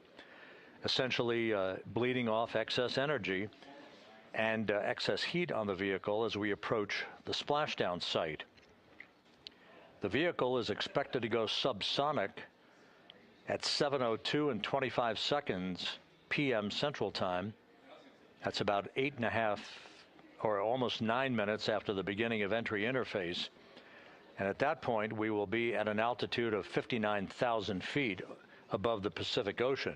essentially bleeding off excess energy and excess heat on the vehicle as we approach the splashdown site. The vehicle is expected to go subsonic at 7:02 and 25 seconds p.m. Central Time. That's about 8.5 or almost 9 minutes after the beginning of entry interface. And at that point, we will be at an altitude of 59,000 feet above the Pacific Ocean.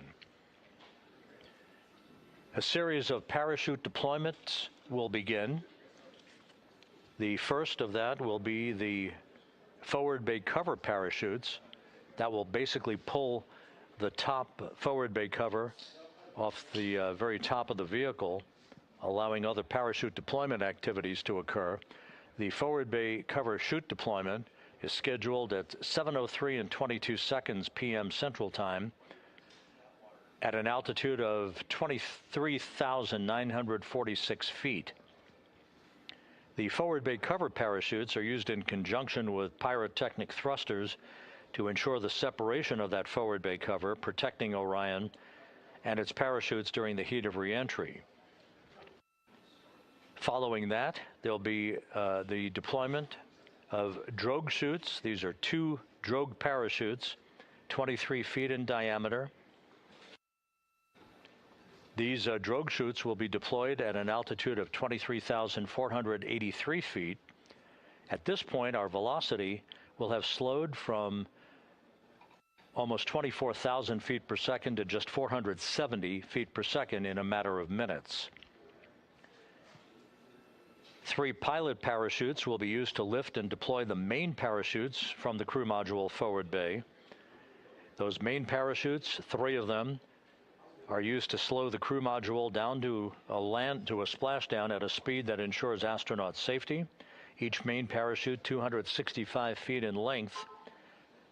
A series of parachute deployments will begin. The first of that will be the forward bay cover parachutes that will basically pull the top forward bay cover off the very top of the vehicle, allowing other parachute deployment activities to occur. The forward bay cover chute deployment is scheduled at 7:03 and 22 seconds p.m. Central Time at an altitude of 23,946 feet. The forward bay cover parachutes are used in conjunction with pyrotechnic thrusters to ensure the separation of that forward bay cover, protecting Orion and its parachutes during the heat of re-entry. Following that, there'll be the deployment of drogue chutes. These are 2 drogue parachutes, 23 feet in diameter. These drogue chutes will be deployed at an altitude of 23,483 feet. At this point, our velocity will have slowed from almost 24,000 feet per second to just 470 feet per second in a matter of minutes. 3 pilot parachutes will be used to lift and deploy the main parachutes from the crew module forward bay. Those main parachutes, 3 of them, are used to slow the crew module down to a splashdown at a speed that ensures astronaut safety. Each main parachute 265 feet in length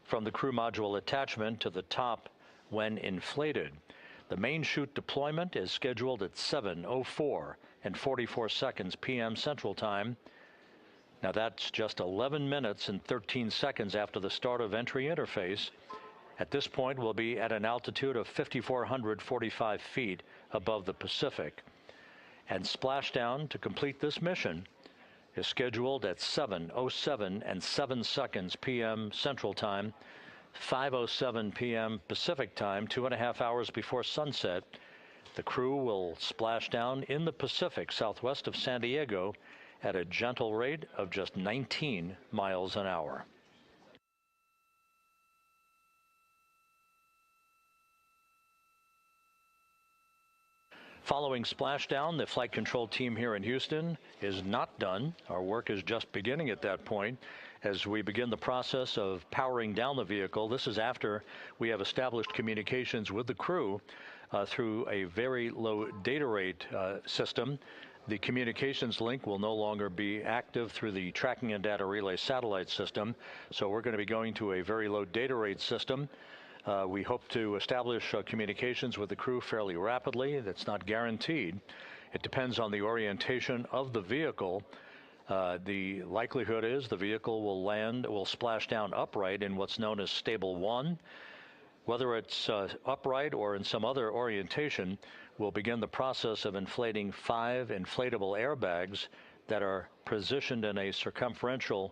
from the crew module attachment to the top when inflated. The main chute deployment is scheduled at 7:04 and 44 seconds p.m. Central Time. Now that's just 11 minutes and 13 seconds after the start of entry interface. At this point, we'll be at an altitude of 5,445 feet above the Pacific. And splashdown to complete this mission is scheduled at 7:07 and 7 seconds p.m. Central Time, 5:07 p.m. Pacific Time, 2.5 hours before sunset. The crew will splash down in the Pacific southwest of San Diego at a gentle rate of just 19 miles an hour. Following splashdown, the flight control team here in Houston is not done. Our work is just beginning at that point as we begin the process of powering down the vehicle. This is after we have established communications with the crew through a very low data rate system. The communications link will no longer be active through the tracking and data relay satellite system, so we're going to be going to a very low data rate system. We hope to establish communications with the crew fairly rapidly. That's not guaranteed. It depends on the orientation of the vehicle. The likelihood is the vehicle will splash down upright in what's known as stable 1. Whether it's upright or in some other orientation, we'll begin the process of inflating 5 inflatable airbags that are positioned in a circumferential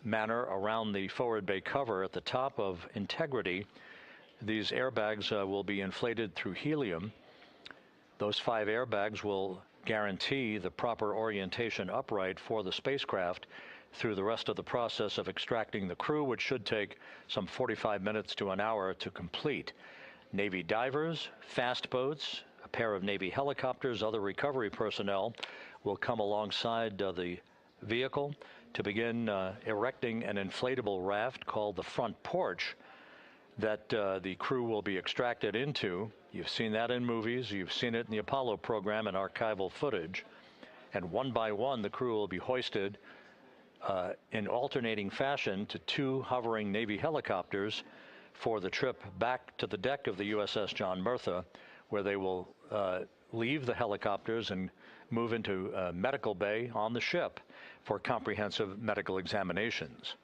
manner around the forward bay cover at the top of integrity. These airbags will be inflated through helium. Those 5 airbags will guarantee the proper orientation upright for the spacecraft through the rest of the process of extracting the crew, which should take some 45 minutes to an hour to complete. Navy divers, fast boats, a pair of Navy helicopters, other recovery personnel will come alongside the vehicle to begin erecting an inflatable raft called the front porch that the crew will be extracted into. You've seen that in movies. You've seen it in the Apollo program and archival footage. And one by one, the crew will be hoisted in alternating fashion to two hovering Navy helicopters for the trip back to the deck of the USS John Murtha, where they will leave the helicopters and move into medical bay on the ship for comprehensive medical examinations.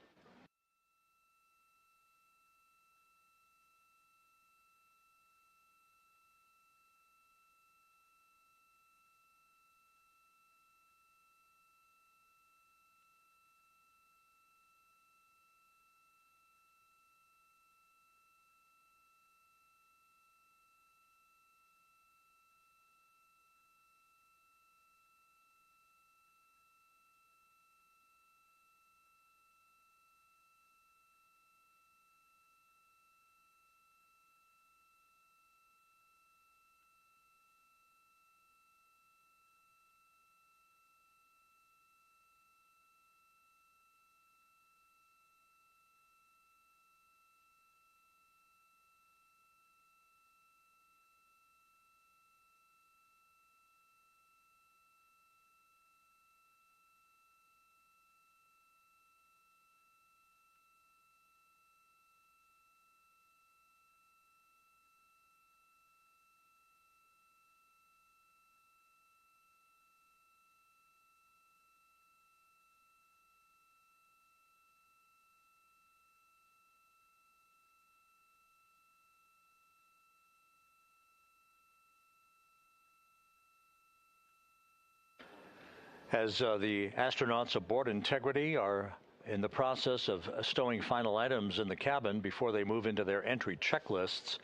As the astronauts aboard Integrity are in the process of stowing final items in the cabin before they move into their entry checklists,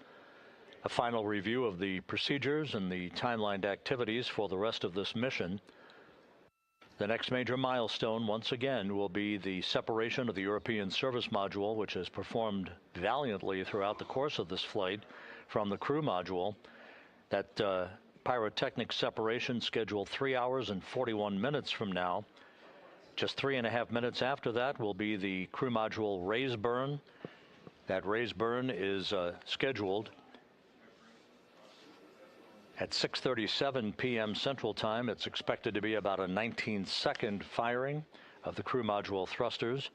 a final review of the procedures and the timelined activities for the rest of this mission. The next major milestone, once again, will be the separation of the European service module, which has performed valiantly throughout the course of this flight, from the crew module. That pyrotechnic separation scheduled 3 hours and 41 minutes from now. Just 3.5 minutes after that will be the crew module raise burn. That raise burn is scheduled at 6:37 p.m. Central Time. It's expected to be about a 19-second firing of the crew module thrusters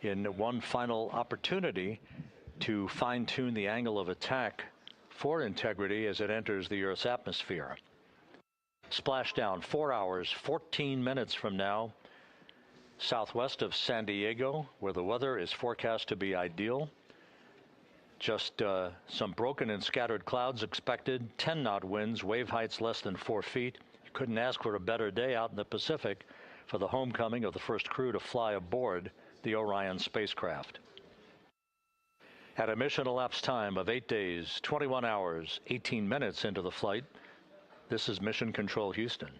in one final opportunity to fine-tune the angle of attack for Integrity as it enters the Earth's atmosphere. Splashdown 4 hours, 14 minutes from now, southwest of San Diego, where the weather is forecast to be ideal. Just some broken and scattered clouds expected, 10-knot winds, wave heights less than 4 feet. You couldn't ask for a better day out in the Pacific for the homecoming of the first crew to fly aboard the Orion spacecraft. At a mission elapsed time of 8 days, 21 hours, 18 minutes into the flight, this is Mission Control Houston.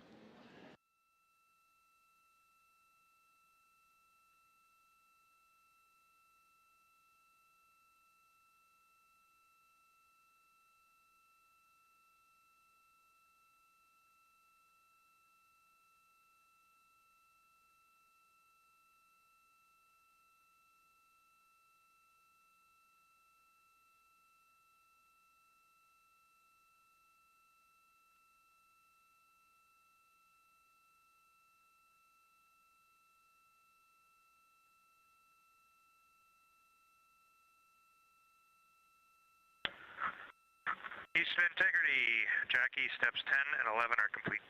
Houston Integrity, Jackie, steps 10 and 11 are complete.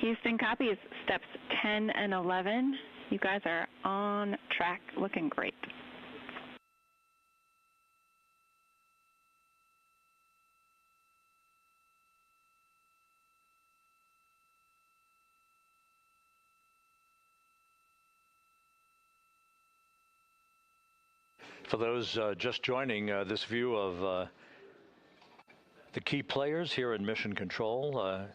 Houston copies steps 10 and 11. You guys are on track, looking great. For those just joining this view of the key players here in Mission Control,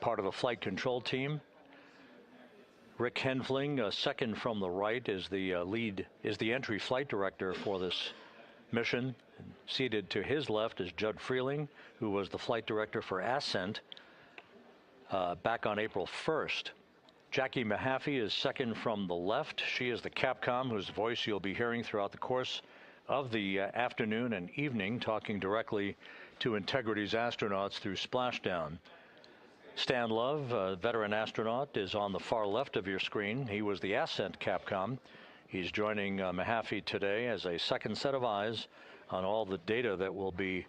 part of a flight control team. Rick Henfling, second from the right, is the entry flight director for this mission. Seated to his left is Judd Freeling, who was the flight director for Ascent back on April 1st. Jackie Mahaffey is second from the left. She is the Capcom whose voice you'll be hearing throughout the course of the afternoon and evening, talking directly to Integrity's astronauts through Splashdown. Stan Love, a veteran astronaut, is on the far left of your screen. He was the Ascent Capcom. He's joining Mahaffey today as a second set of eyes on all the data that we'll be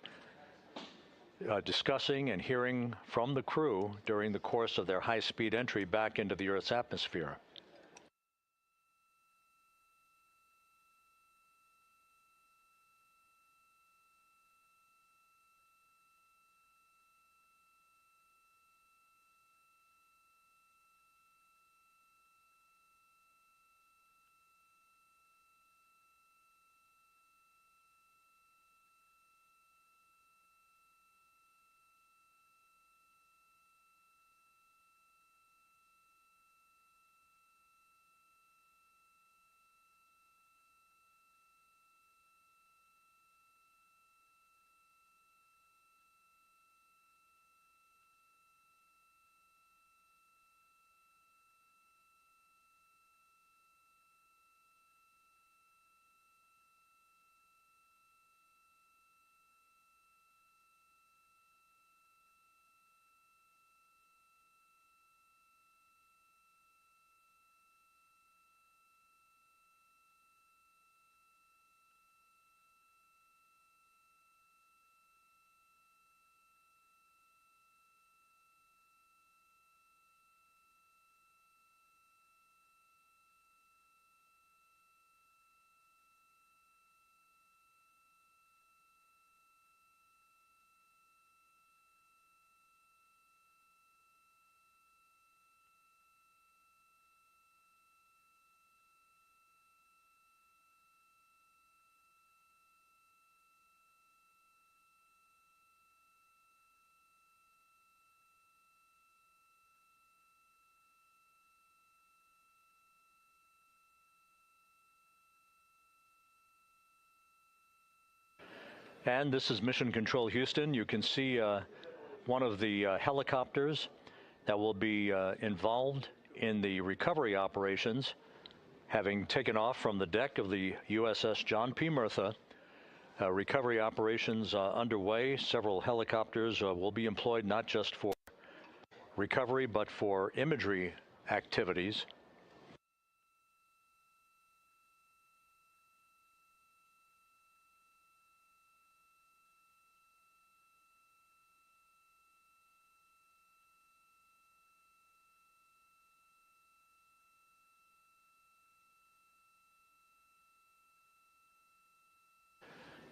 discussing and hearing from the crew during the course of their high-speed entry back into the Earth's atmosphere. And this is Mission Control Houston. You can see one of the helicopters that will be involved in the recovery operations, having taken off from the deck of the USS John P. Murtha. Recovery operations underway. Several helicopters will be employed not just for recovery, but for imagery activities.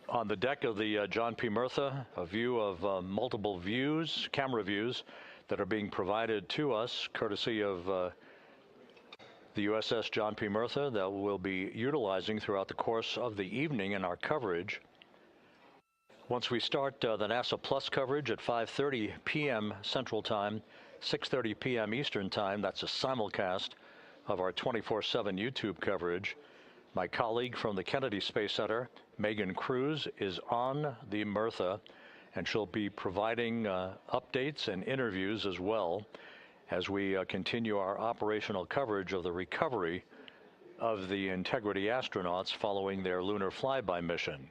On the deck of the John P. Murtha, a view of multiple views, camera views, that are being provided to us courtesy of the USS John P. Murtha that we'll be utilizing throughout the course of the evening in our coverage. Once we start the NASA Plus coverage at 5:30 p.m. Central Time, 6:30 p.m. Eastern Time, that's a simulcast of our 24/7 YouTube coverage. My colleague from the Kennedy Space Center, Megan Cruz, is on the Murtha, and she'll be providing updates and interviews as well as we continue our operational coverage of the recovery of the Integrity astronauts following their lunar flyby mission.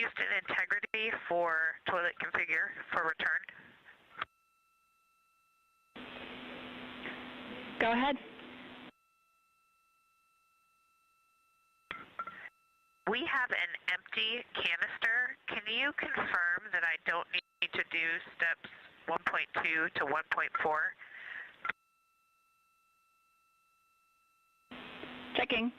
Houston, integrity for toilet configure for return. Go ahead. We have an empty canister. Can you confirm that I don't need to do steps 1.2 to 1.4? Checking.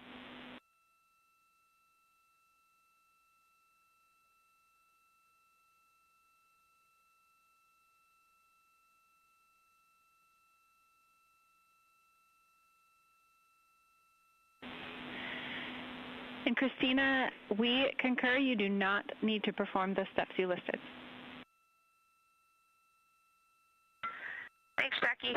And Christina, we concur you do not need to perform the steps you listed. Thanks, Jackie.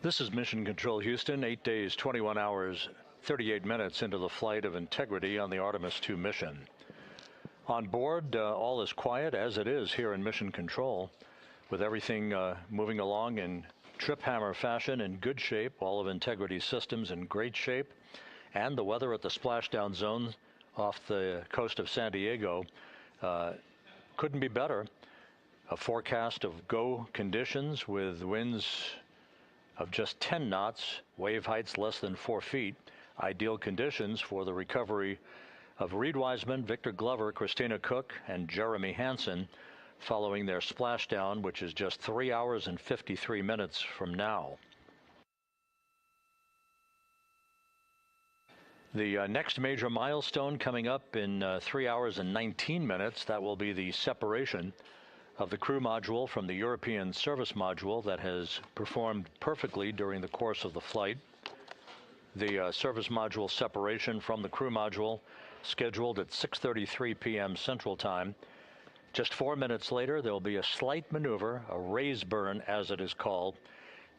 This is Mission Control Houston, 8 days, 21 hours, 38 minutes into the flight of Integrity on the Artemis II mission. On board, all is quiet, as it is here in Mission Control, with everything moving along in trip hammer fashion, in good shape, all of Integrity's systems in great shape, and the weather at the splashdown zone off the coast of San Diego couldn't be better. A forecast of go conditions with winds of just 10 knots, wave heights less than 4 feet, ideal conditions for the recovery of Reid Wiseman, Victor Glover, Christina Koch, and Jeremy Hansen following their splashdown, which is just 3 hours and 53 minutes from now. The next major milestone coming up in 3 hours and 19 minutes, that will be the separation of the crew module from the European service module that has performed perfectly during the course of the flight. The service module separation from the crew module scheduled at 6:33 p.m. Central Time. Just 4 minutes later, there will be a slight maneuver, a raise burn as it is called.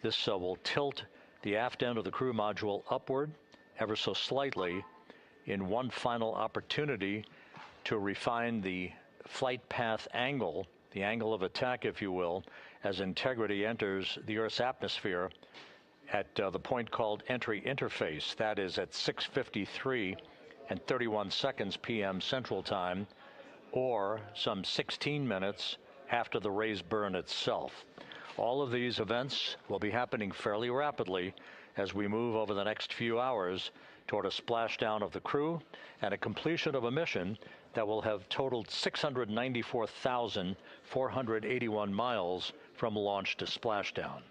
This will tilt the aft end of the crew module upward ever so slightly in one final opportunity to refine the flight path angle, the angle of attack, if you will, as Integrity enters the Earth's atmosphere at the point called entry interface. That is at 6:53 and 31 seconds p.m. Central Time, or some 16 minutes after the raise burn itself. All of these events will be happening fairly rapidly as we move over the next few hours toward a splashdown of the crew and a completion of a mission that will have totaled 694,481 miles from launch to splashdown.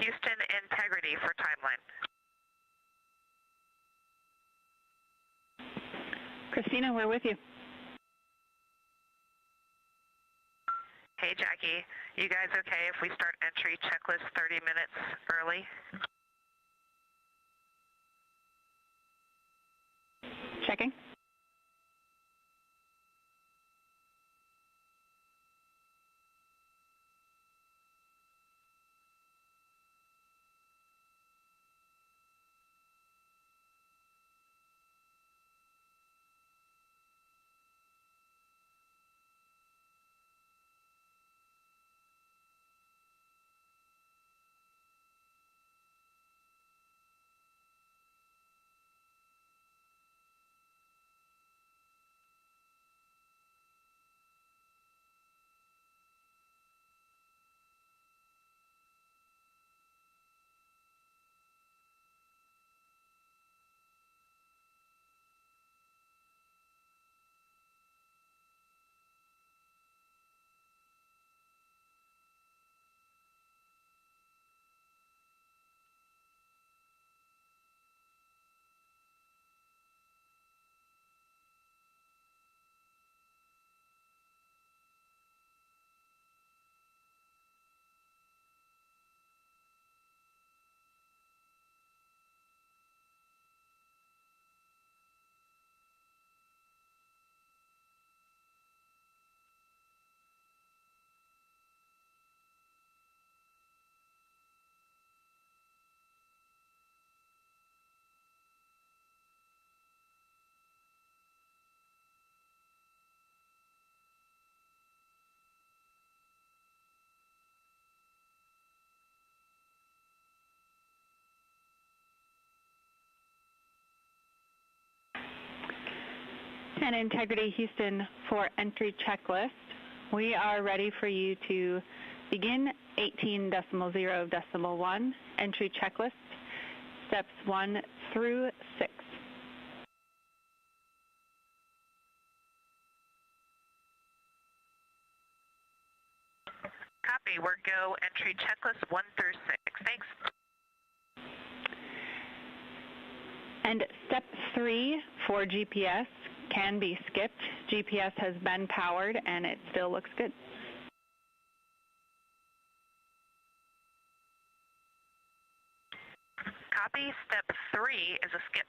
Houston, integrity for timeline. Christina, we're with you. Hey, Jackie. You guys okay if we start entry checklist 30 minutes early? Checking. And Integrity Houston for entry checklist. We are ready for you to begin 18.0.1 entry checklist, steps 1 through 6. Copy. We're go entry checklist 1 through 6. Thanks. And step 3 for GPS can be skipped. GPS has been powered and it still looks good. Copy. Step 3 is a skip.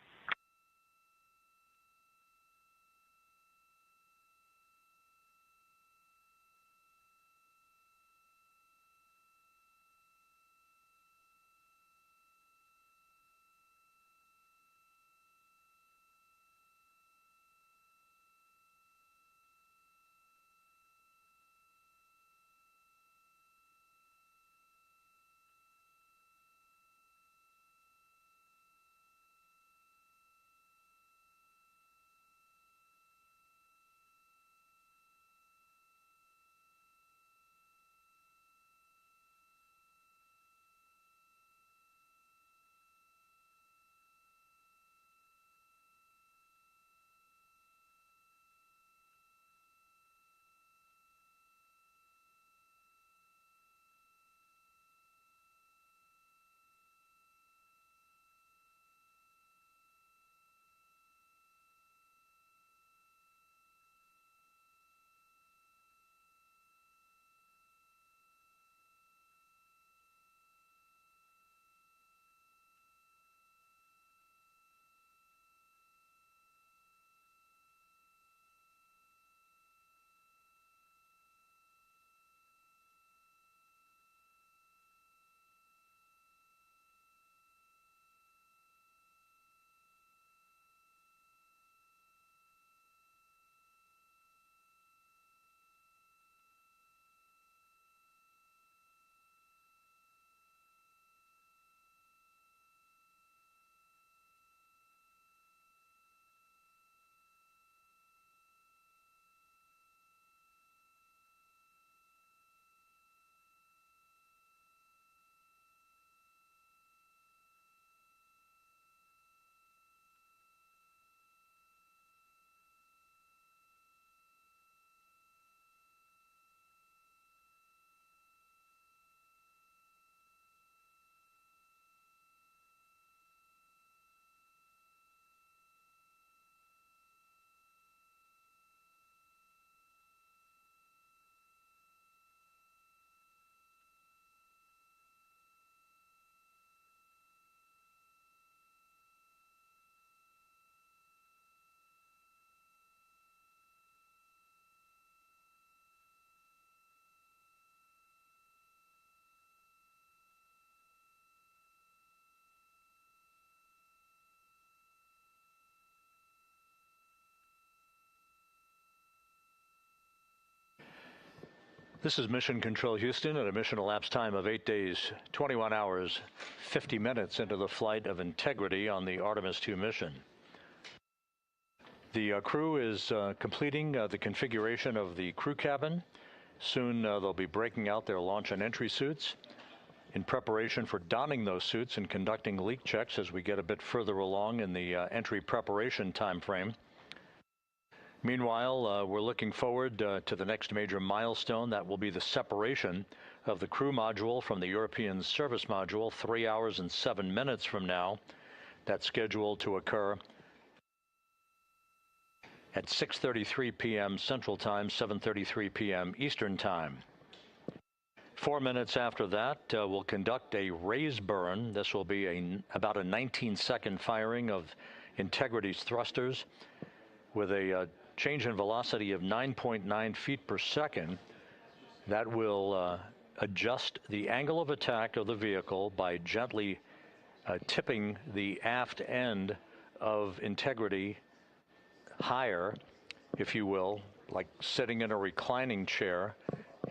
This is Mission Control Houston at a mission elapsed time of 8 days, 21 hours, 50 minutes into the flight of Integrity on the Artemis II mission. The crew is completing the configuration of the crew cabin. Soon they'll be breaking out their launch and entry suits in preparation for donning those suits and conducting leak checks as we get a bit further along in the entry preparation time frame. Meanwhile, we're looking forward to the next major milestone. That will be the separation of the crew module from the European service module 3 hours and 7 minutes from now. That's scheduled to occur at 6:33 p.m. Central Time, 7:33 p.m. Eastern Time. 4 minutes after that, we'll conduct a raise burn. This will be about a 19-second firing of Integrity's thrusters with a change in velocity of 9.9 feet per second. That will adjust the angle of attack of the vehicle by gently tipping the aft end of Integrity higher, if you will, like sitting in a reclining chair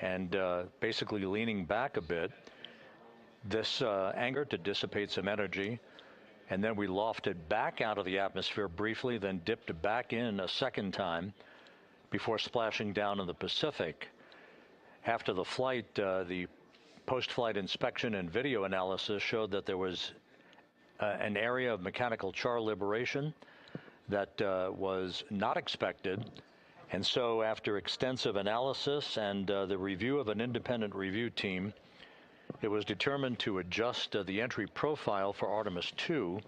and basically leaning back a bit. This angle to dissipate some energy, and then we lofted back out of the atmosphere briefly, then dipped back in a second time before splashing down in the Pacific. After the flight, the post-flight inspection and video analysis showed that there was an area of mechanical char liberation that was not expected. And so after extensive analysis and the review of an independent review team, it was determined to adjust the entry profile for Artemis II,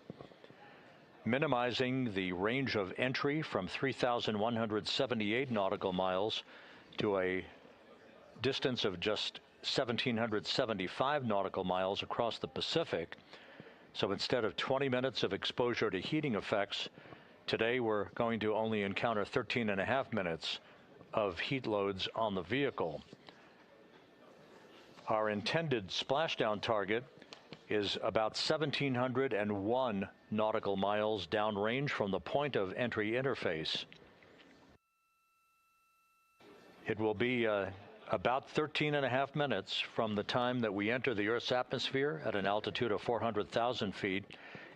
minimizing the range of entry from 3,178 nautical miles to a distance of just 1,775 nautical miles across the Pacific. So instead of 20 minutes of exposure to heating effects, today we're going to only encounter 13.5 minutes of heat loads on the vehicle. Our intended splashdown target is about 1,701 nautical miles downrange from the point of entry interface. It will be about 13.5 minutes from the time that we enter the Earth's atmosphere at an altitude of 400,000 feet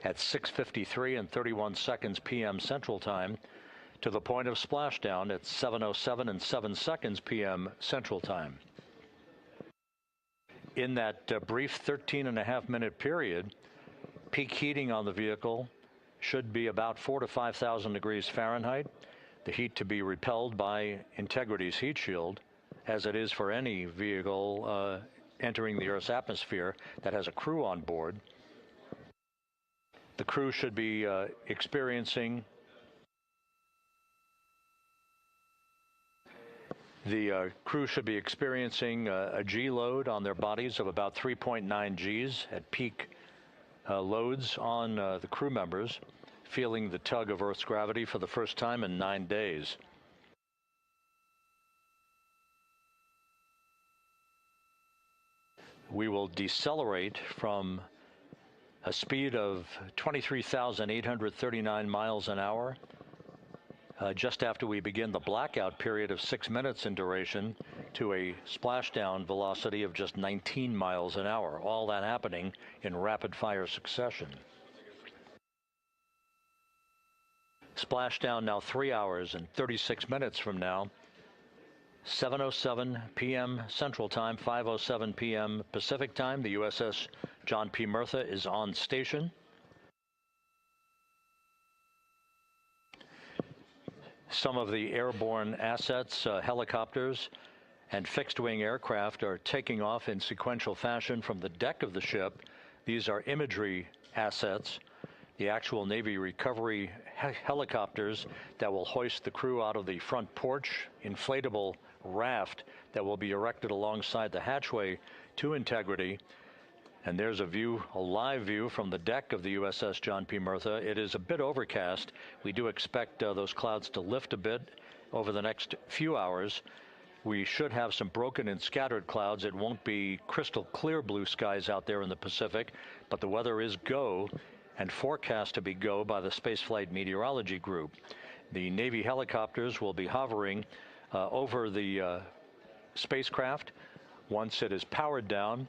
at 6:53 and 31 seconds p.m. Central Time to the point of splashdown at 7:07 and 7 seconds p.m. Central Time. In that brief 13.5 minute period, peak heating on the vehicle should be about 4,000 to 5,000 degrees Fahrenheit. The heat to be repelled by Integrity's heat shield, as it is for any vehicle entering the Earth's atmosphere that has a crew on board. The crew should be experiencing a G load on their bodies of about 3.9 Gs at peak loads on the crew members, feeling the tug of Earth's gravity for the first time in 9 days. We will decelerate from a speed of 23,839 miles an hour just after we begin the blackout period of 6 minutes in duration to a splashdown velocity of just 19 miles an hour. All that happening in rapid fire succession. Splashdown now 3 hours and 36 minutes from now. 7:07 p.m. Central Time, 5:07 p.m. Pacific Time. The USS John P. Murtha is on station. Some of the airborne assets, helicopters and fixed-wing aircraft, are taking off in sequential fashion from the deck of the ship. These are imagery assets. The actual Navy recovery helicopters that will hoist the crew out of the front porch, inflatable raft that will be erected alongside the hatchway to Integrity. And there's a live view from the deck of the USS John P. Murtha. It is a bit overcast. We do expect those clouds to lift a bit over the next few hours. We should have some broken and scattered clouds. It won't be crystal clear blue skies out there in the Pacific, but the weather is go and forecast to be go by the Spaceflight Meteorology Group. The Navy helicopters will be hovering over the spacecraft once it is powered down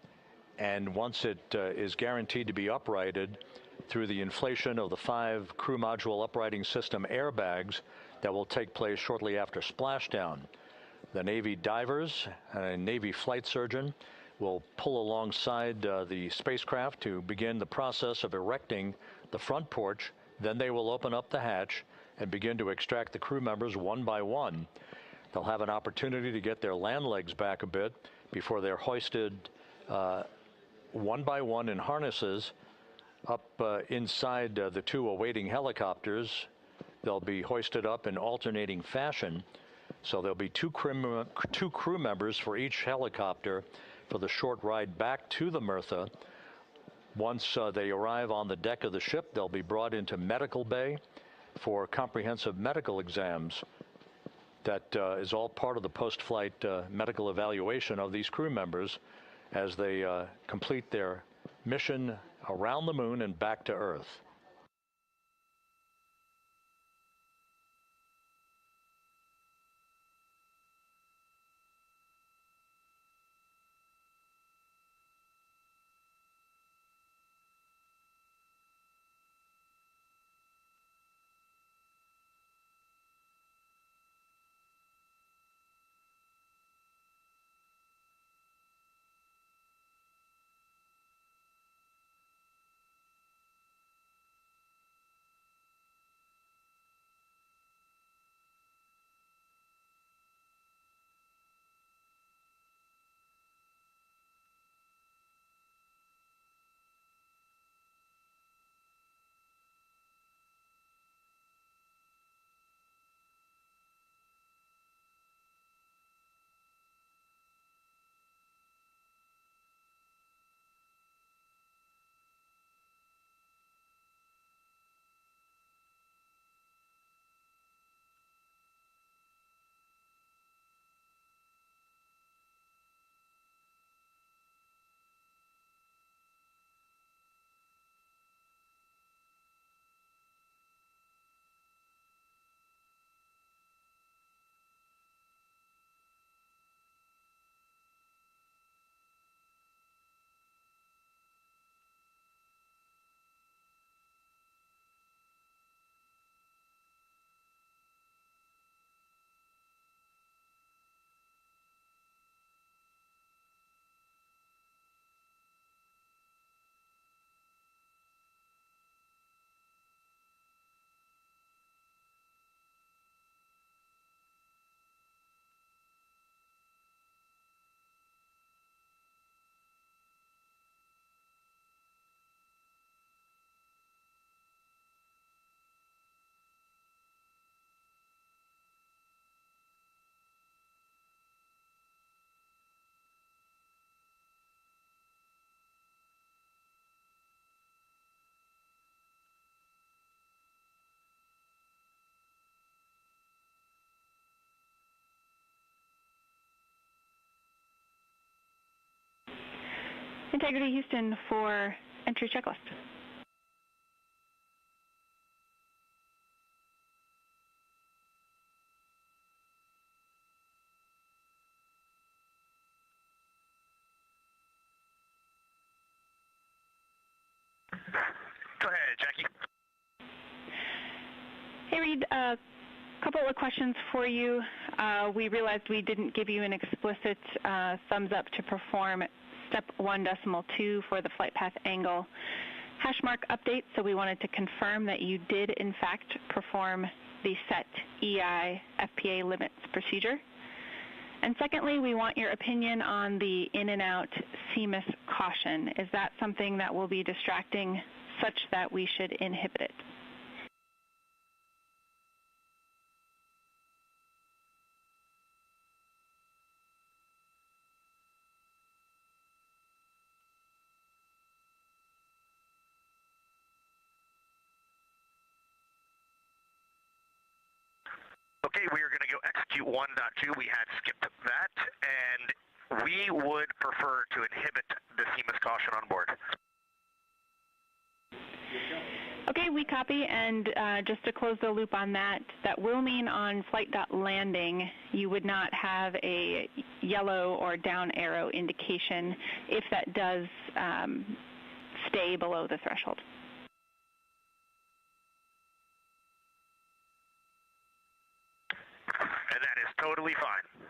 and once it is guaranteed to be uprighted through the inflation of the 5 crew module uprighting system airbags that will take place shortly after splashdown. The Navy divers and a Navy flight surgeon will pull alongside the spacecraft to begin the process of erecting the front porch. Then they will open up the hatch and begin to extract the crew members one by one. They'll have an opportunity to get their land legs back a bit before they're hoisted one by one in harnesses up inside the 2 awaiting helicopters. They'll be hoisted up in alternating fashion. So there'll be two crew members for each helicopter for the short ride back to the Mertha. Once they arrive on the deck of the ship, they'll be brought into medical bay for comprehensive medical exams. That is all part of the post-flight medical evaluation of these crew members as they complete their mission around the moon and back to Earth. Integrity Houston for entry checklist. Go ahead, Jackie. Hey, Reid, a couple of questions for you. We realized we didn't give you an explicit thumbs up to perform step 1.2 for the flight path angle hash mark update, so we wanted to confirm that you did in fact perform the set EI FPA limits procedure. And secondly, we want your opinion on the in and out CMIS caution. Is that something that will be distracting such that we should inhibit it? Okay, we are going to go execute 1.2. We had skipped that, and we would prefer to inhibit the CMIS caution on board. Okay, we copy, and just to close the loop on that, that will mean on flight.landing you would not have a yellow or down arrow indication if that does stay below the threshold. And that is totally fine.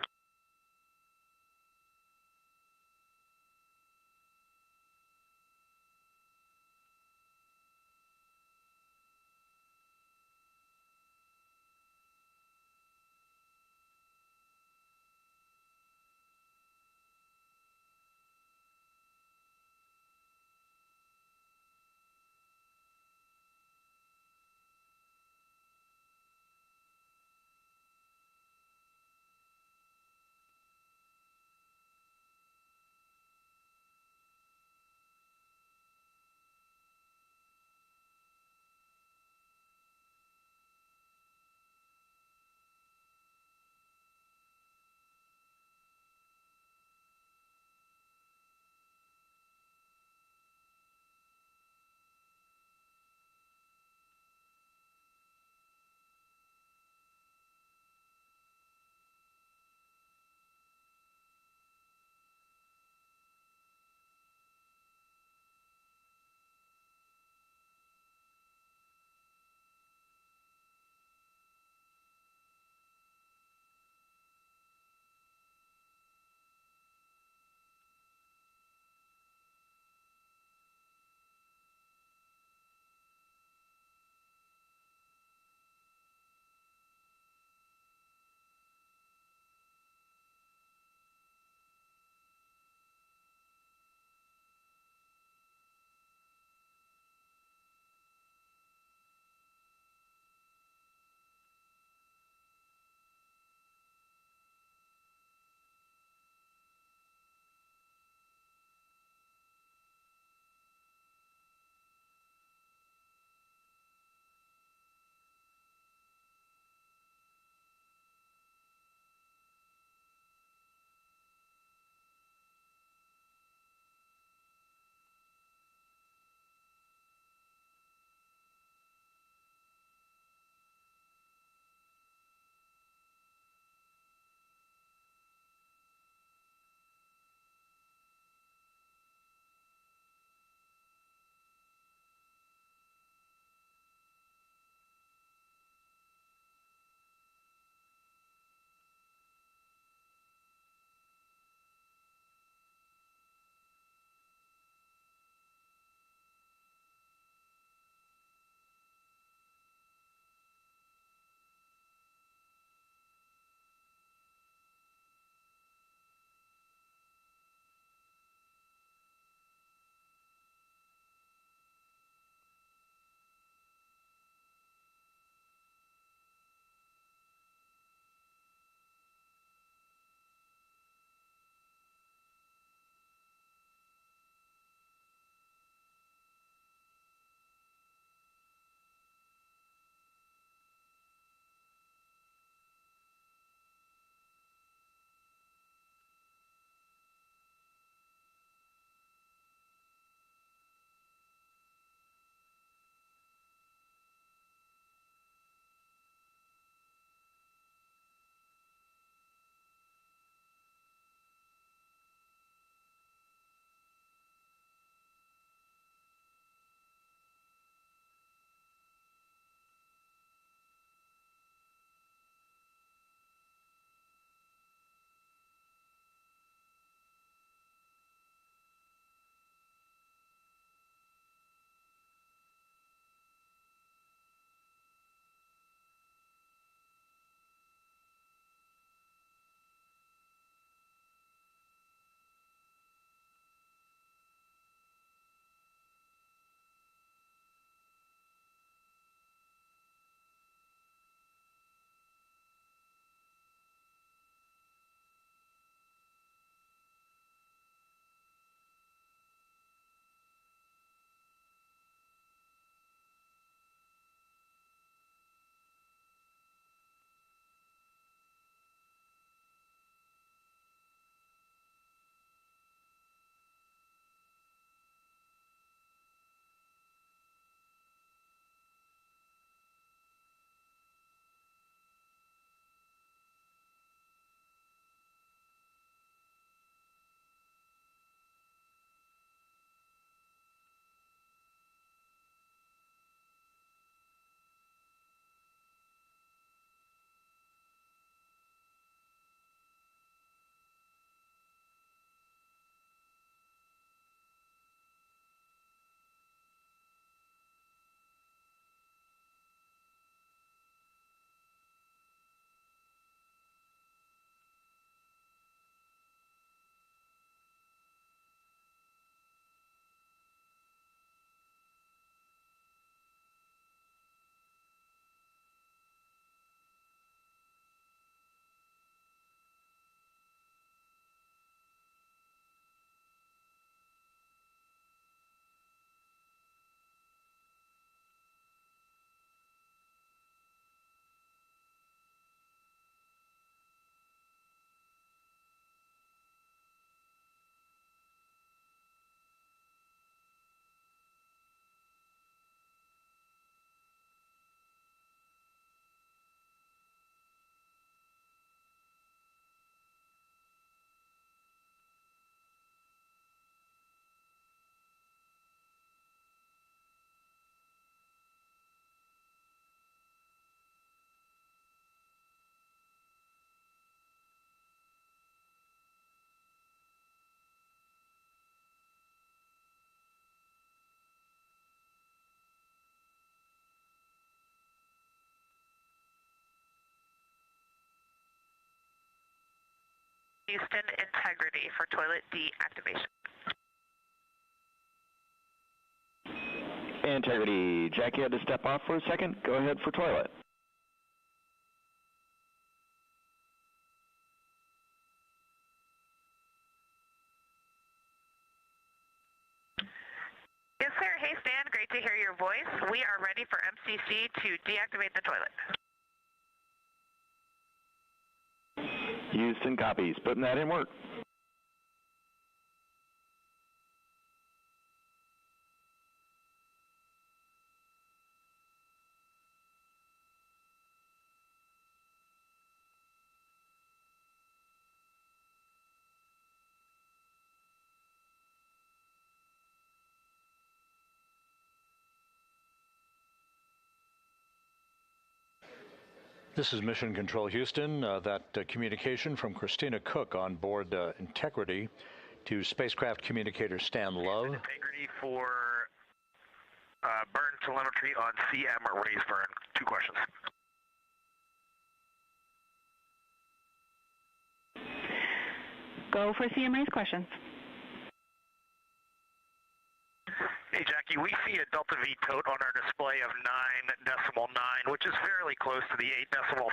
Houston, integrity for toilet deactivation. Integrity, Jackie had to step off for a second. Go ahead for toilet. Yes, sir. Hey, Stan. Great to hear your voice. We are ready for MCC to deactivate the toilet. Houston copies. Putting that in work. This is Mission Control Houston. That communication from Christina Koch on board Integrity to spacecraft communicator Stan Love. Integrity for burn telemetry on CM raise burn. 2 questions. Go for CM raise questions. Hey, Jackie, we see a Delta V tote on our display of 9.9, which is fairly close to the 8.5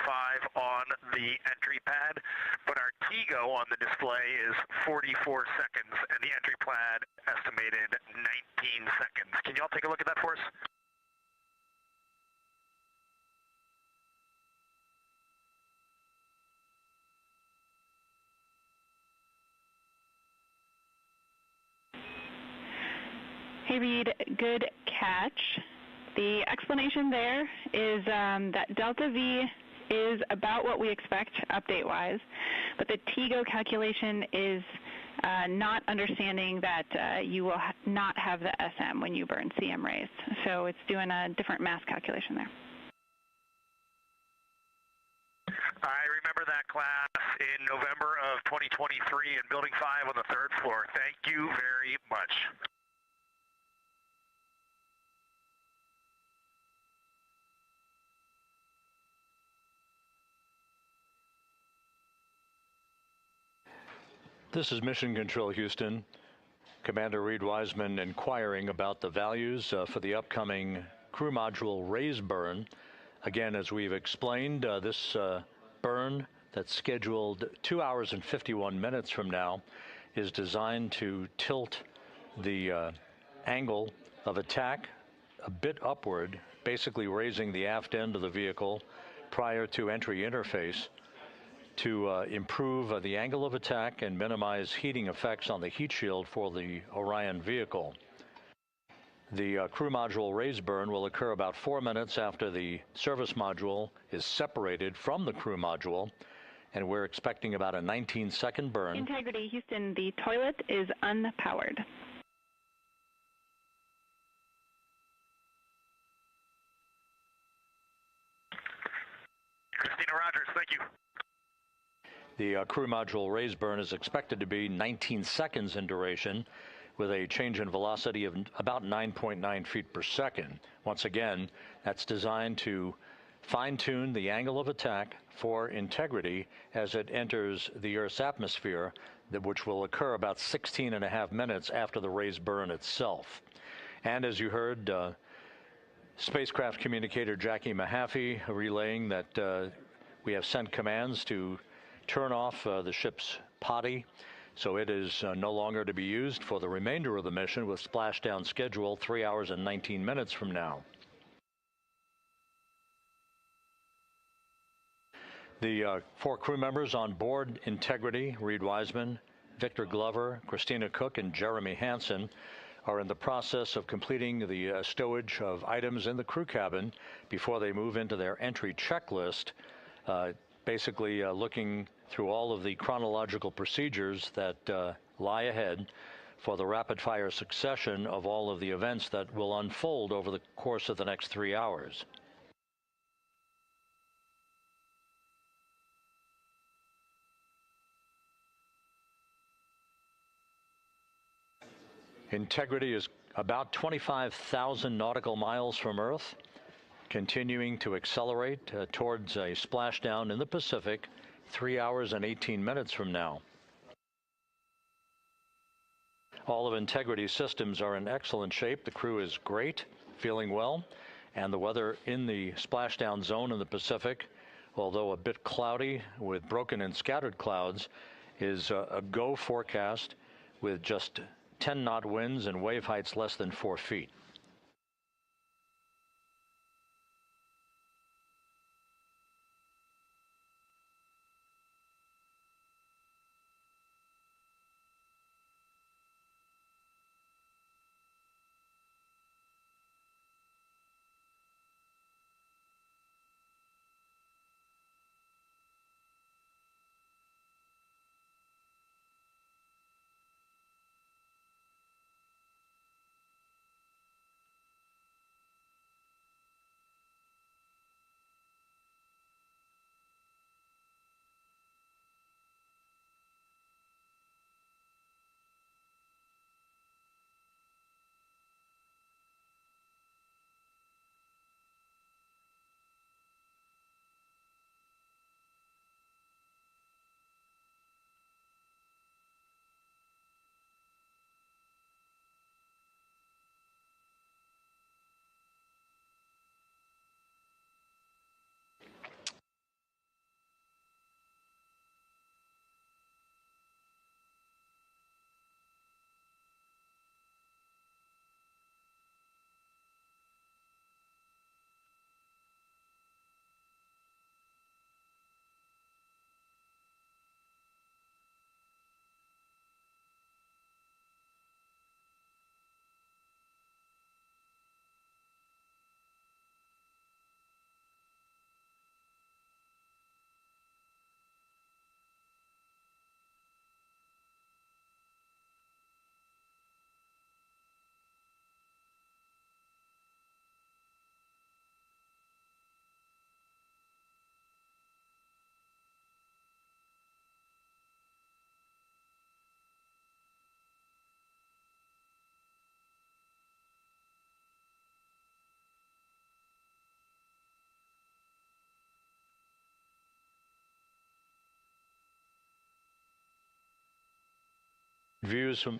on the entry pad, but our TGO on the display is 44 seconds, and the entry pad estimated 19 seconds. Can you all take a look at that for us? Hey, Reid, good catch. The explanation there is that Delta V is about what we expect update-wise, but the TGO calculation is not understanding that you will not have the SM when you burn CM raise. So it's doing a different mass calculation there. I remember that class in November of 2023 in Building 5 on the 3rd floor. Thank you very much. This is Mission Control Houston. Commander Reid Wiseman inquiring about the values for the upcoming crew module raise burn. Again, as we've explained, this burn that's scheduled 2 hours and 51 minutes from now is designed to tilt the angle of attack a bit upward, basically raising the aft end of the vehicle prior to entry interface, to improve the angle of attack and minimize heating effects on the heat shield for the Orion vehicle. The crew module raise burn will occur about 4 minutes after the service module is separated from the crew module, and we're expecting about a 19-second burn. Integrity, Houston, the toilet is unpowered. Christina Rogers, thank you. The crew module raise burn is expected to be 19 seconds in duration, with a change in velocity of about 9.9 feet per second. Once again, that's designed to fine-tune the angle of attack for Integrity as it enters the Earth's atmosphere, which will occur about 16.5 minutes after the raise burn itself. And as you heard, spacecraft communicator Jackie Mahaffey relaying that we have sent commands to turn off the ship's potty, so it is no longer to be used for the remainder of the mission, with splashdown scheduled 3 hours and 19 minutes from now. The 4 crew members on board Integrity, Reid Wiseman, Victor Glover, Christina Koch, and Jeremy Hansen, are in the process of completing the stowage of items in the crew cabin before they move into their entry checklist, basically looking through all of the chronological procedures that lie ahead for the rapid-fire succession of all of the events that will unfold over the course of the next 3 hours. Integrity is about 25,000 nautical miles from Earth, continuing to accelerate towards a splashdown in the Pacific 3 hours and 18 minutes from now. All of Integrity's systems are in excellent shape. The crew is great, feeling well, and the weather in the splashdown zone in the Pacific, although a bit cloudy with broken and scattered clouds, is a go forecast with just 10-knot winds and wave heights less than 4 feet. Views from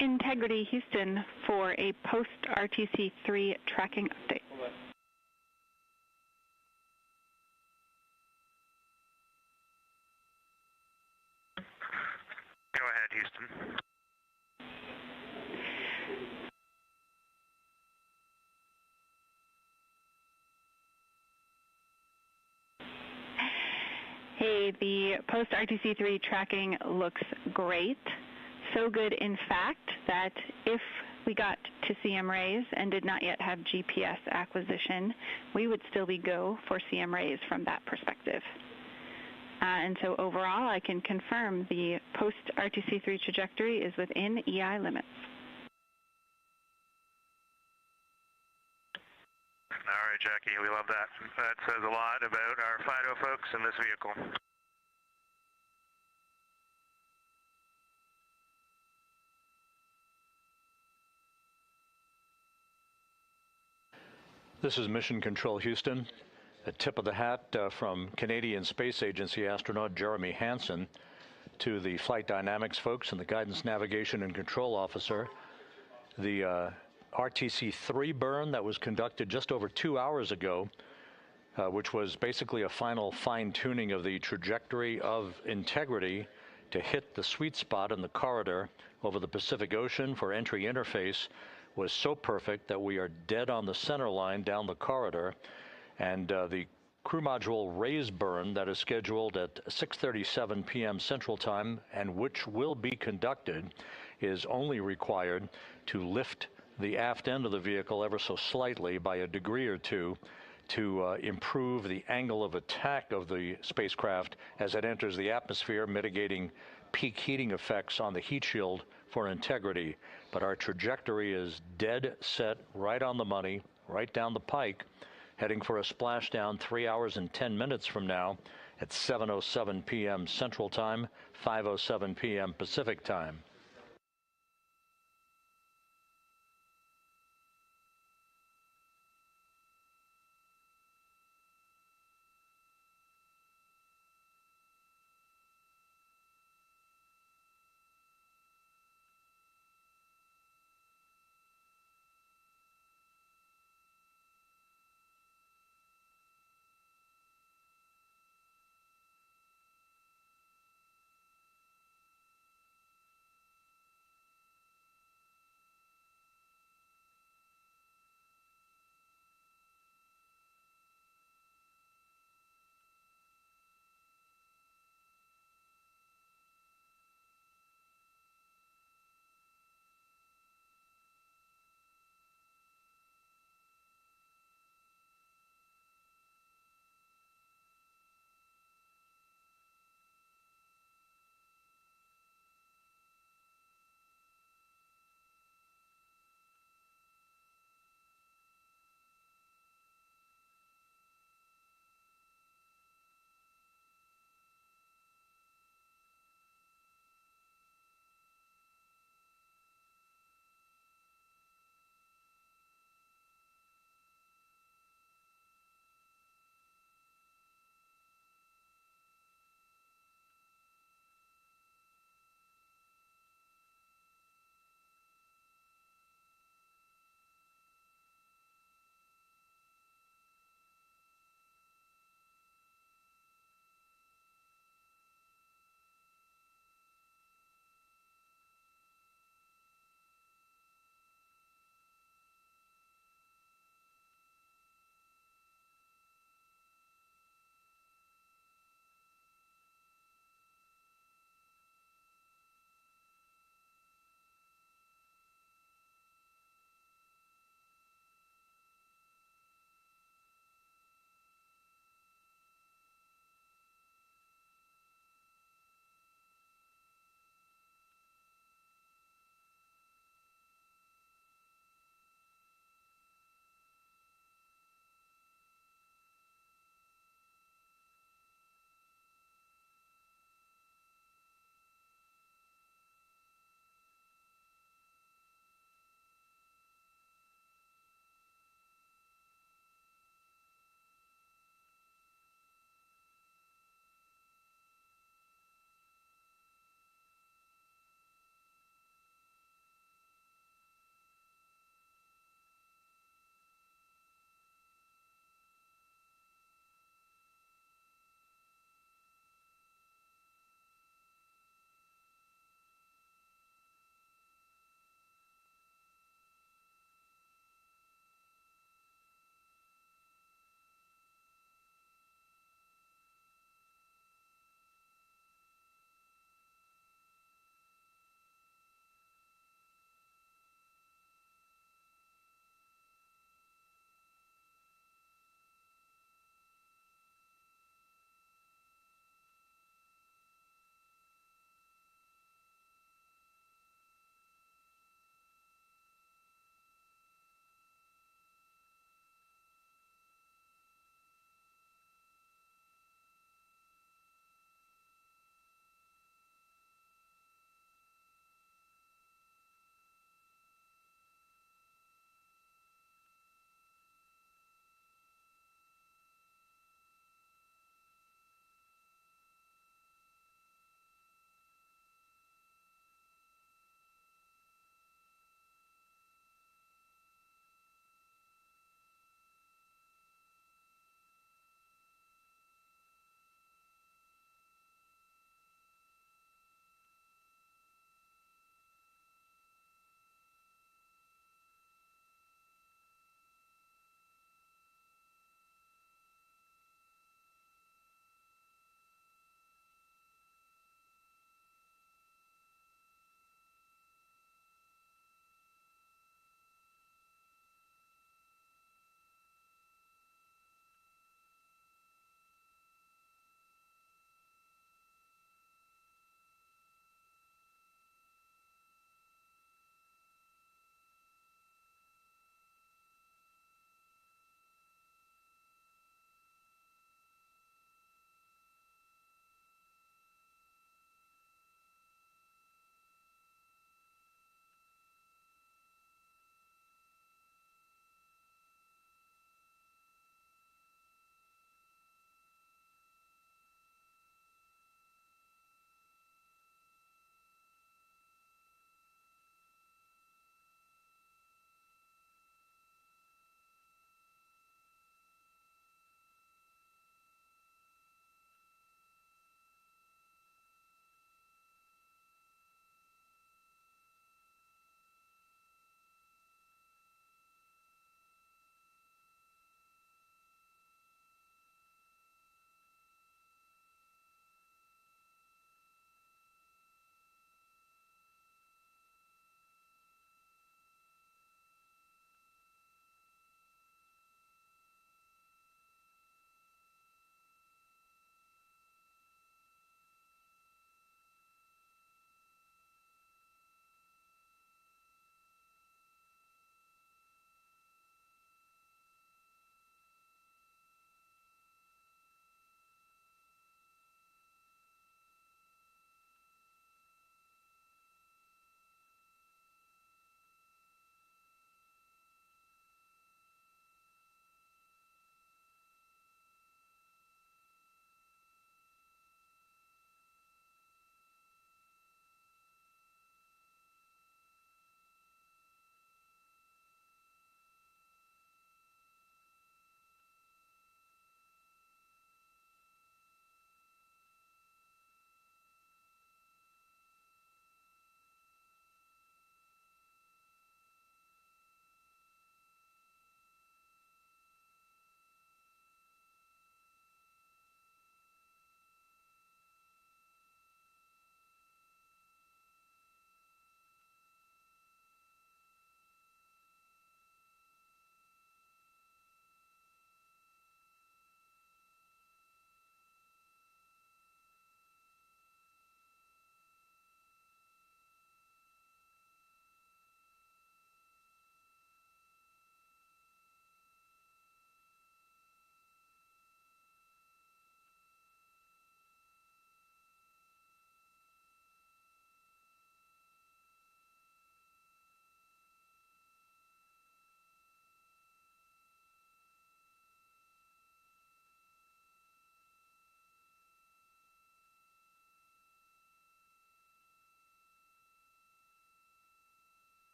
Integrity Houston for a post-RTC3 tracking update. Go ahead, Houston. Hey, the post-RTC3 tracking looks great. So good, in fact, that if we got to CM rays and did not yet have GPS acquisition, we would still be go for CM rays from that perspective. And so overall, I can confirm the post-RTC3 trajectory is within EI limits. All right, Jackie, we love that. That says a lot about our FIDO folks in this vehicle. This is Mission Control Houston. A tip of the hat from Canadian Space Agency astronaut Jeremy Hansen to the flight dynamics folks and the guidance, navigation, and control officer. The RTC-3 burn that was conducted just over 2 hours ago, which was basically a final fine-tuning of the trajectory of Integrity to hit the sweet spot in the corridor over the Pacific Ocean for entry interface, was so perfect that we are dead on the center line down the corridor. And the crew module raise burn that is scheduled at 6:37 p.m. Central Time and which will be conducted is only required to lift the aft end of the vehicle ever so slightly by a degree or two to improve the angle of attack of the spacecraft as it enters the atmosphere, mitigating peak heating effects on the heat shield for Integrity. But our trajectory is dead set, right on the money, right down the pike, heading for a splashdown 3 hours and 10 minutes from now at 7:07 p.m. Central Time, 5:07 p.m. Pacific Time.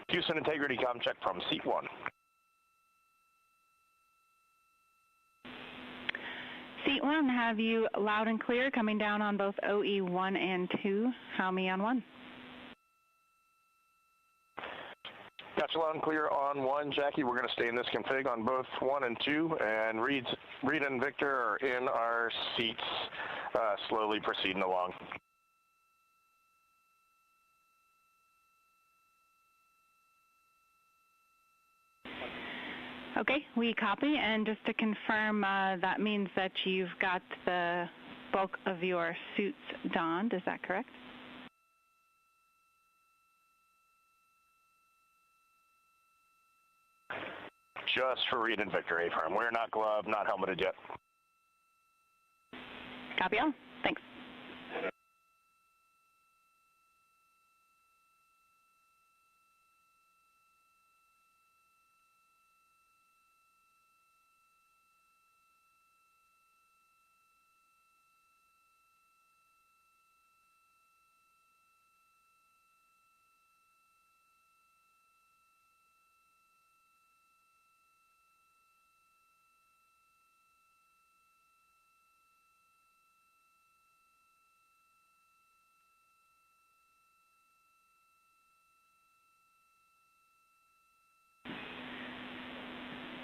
Houston integrity com check from seat 1. Seat 1, have you loud and clear coming down on both OE 1 and 2? How me on 1? Got you loud and clear on 1, Jackie. We're going to stay in this config on both 1 and 2, and Reid and Victor are in our seats, slowly proceeding along. Okay, we copy, and just to confirm, that means that you've got the bulk of your suits donned, is that correct? Just for Reid and Victor, A-firm. We're not gloved, not helmeted yet. Copy all. Thanks.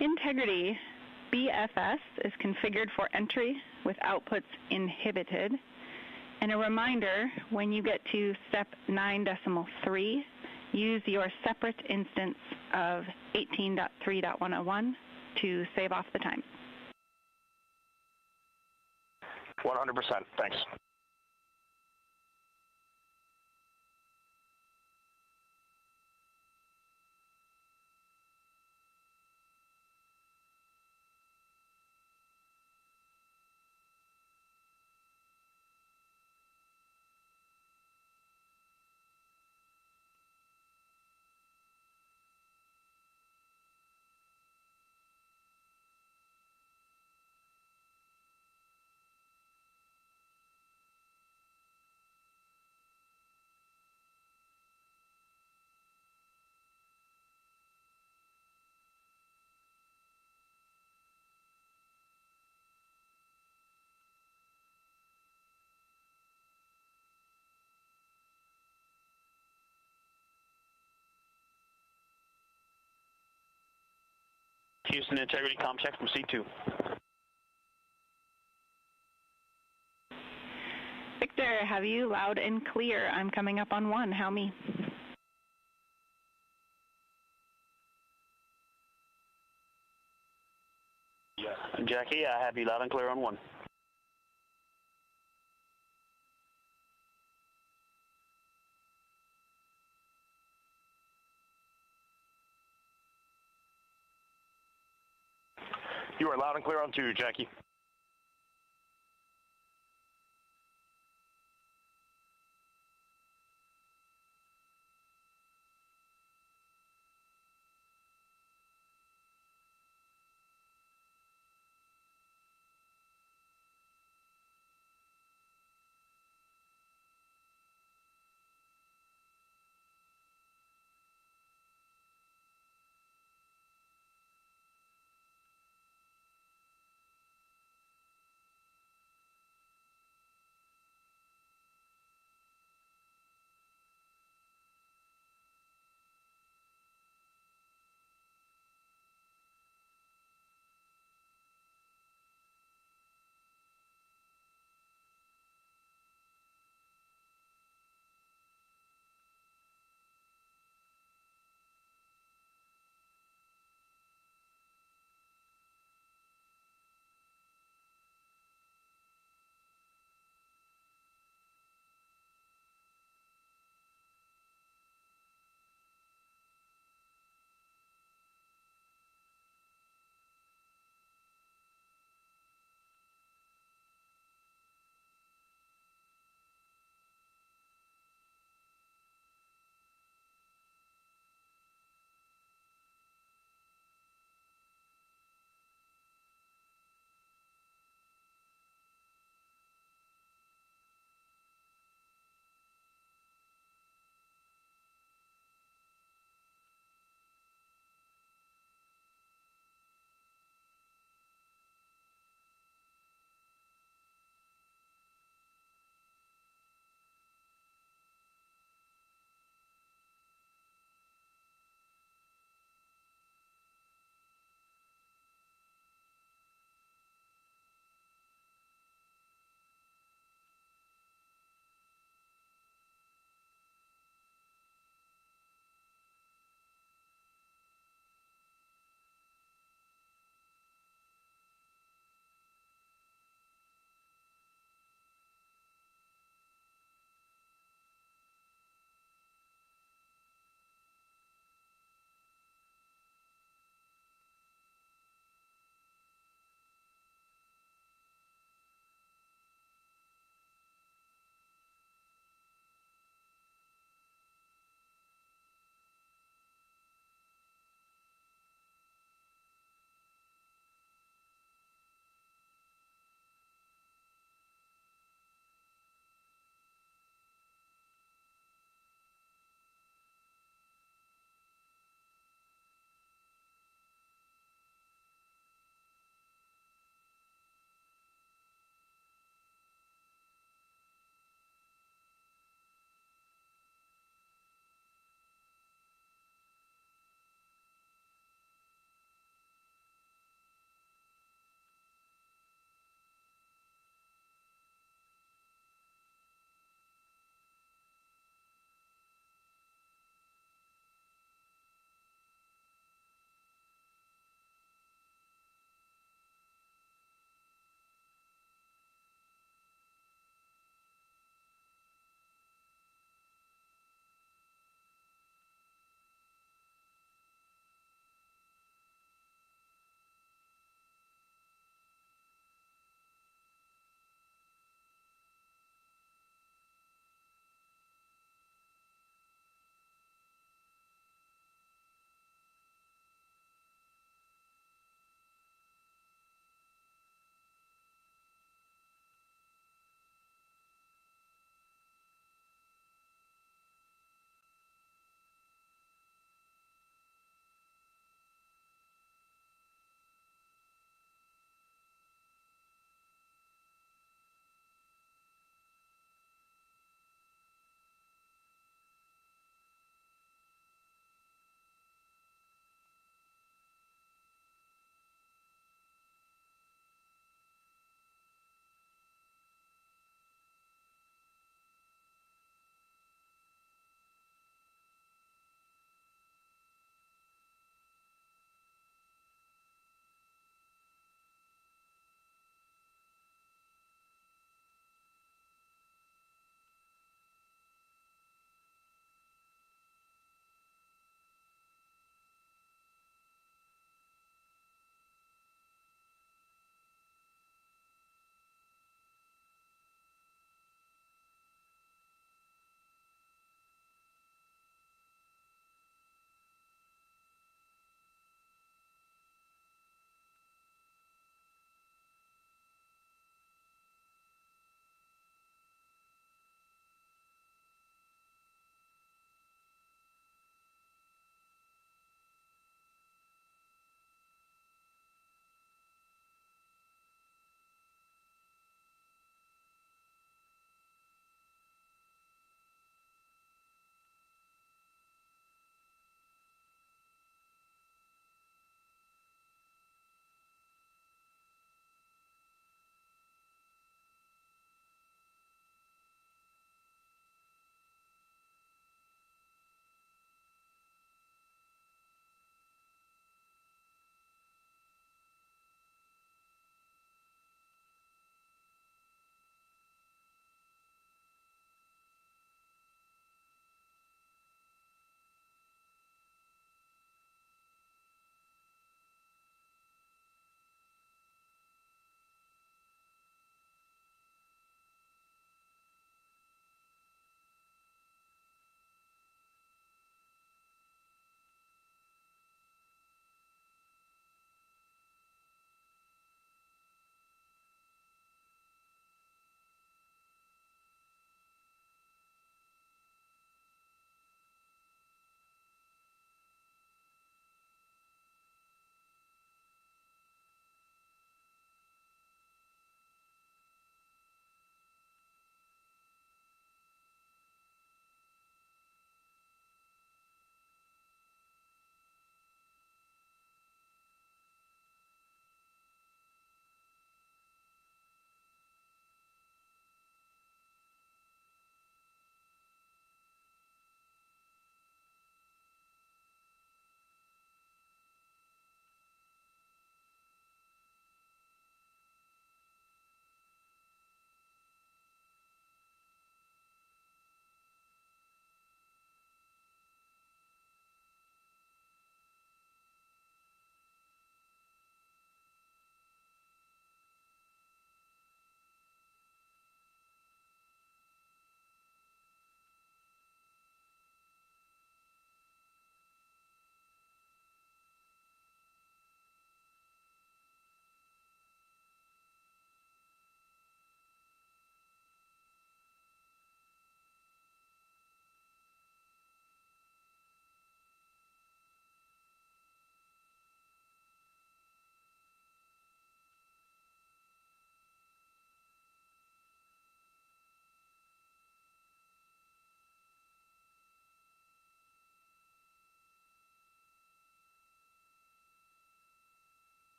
Integrity BFS is configured for entry with outputs inhibited. And a reminder, when you get to step 9.3, use your separate instance of 18.3.101 to save off the time. 100%, thanks. Houston integrity com check from C2. Victor, have you loud and clear? I'm coming up on 1. How me? Jackie, I have you loud and clear on 1. You are loud and clear on 2, Jackie.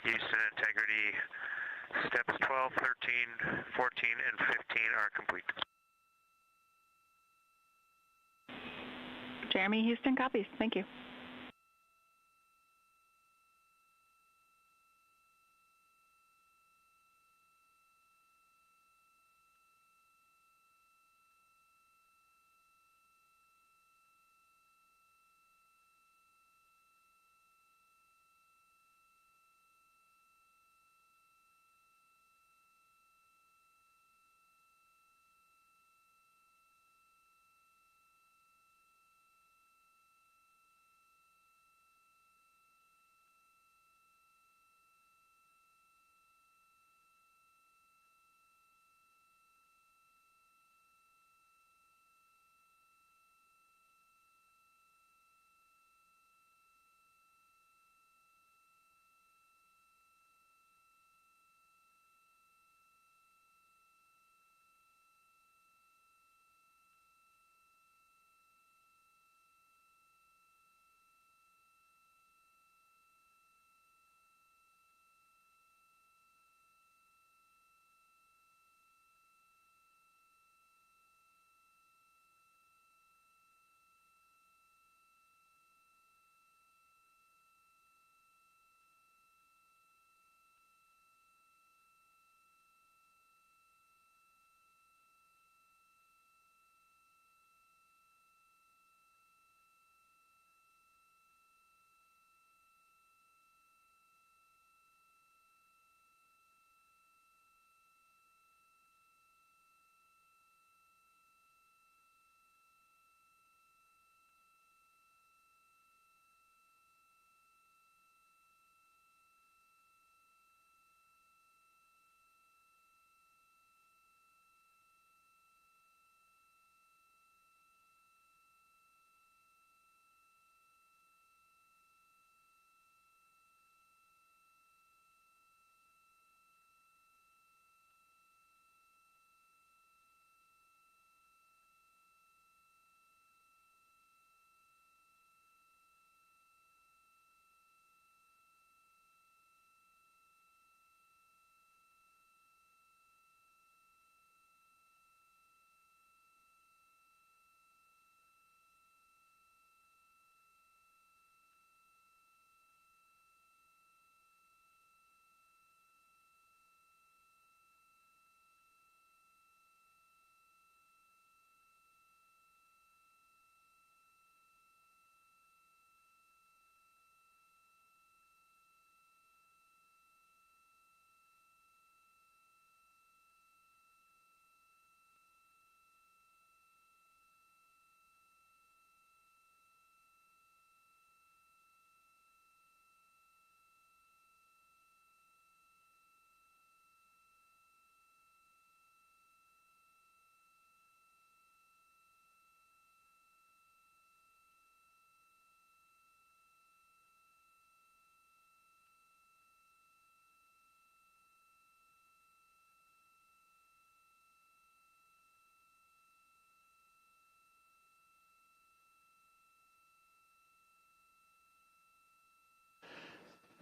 Houston integrity steps 12, 13, 14, and 15 are complete. Jeremy, Houston copies. Thank you.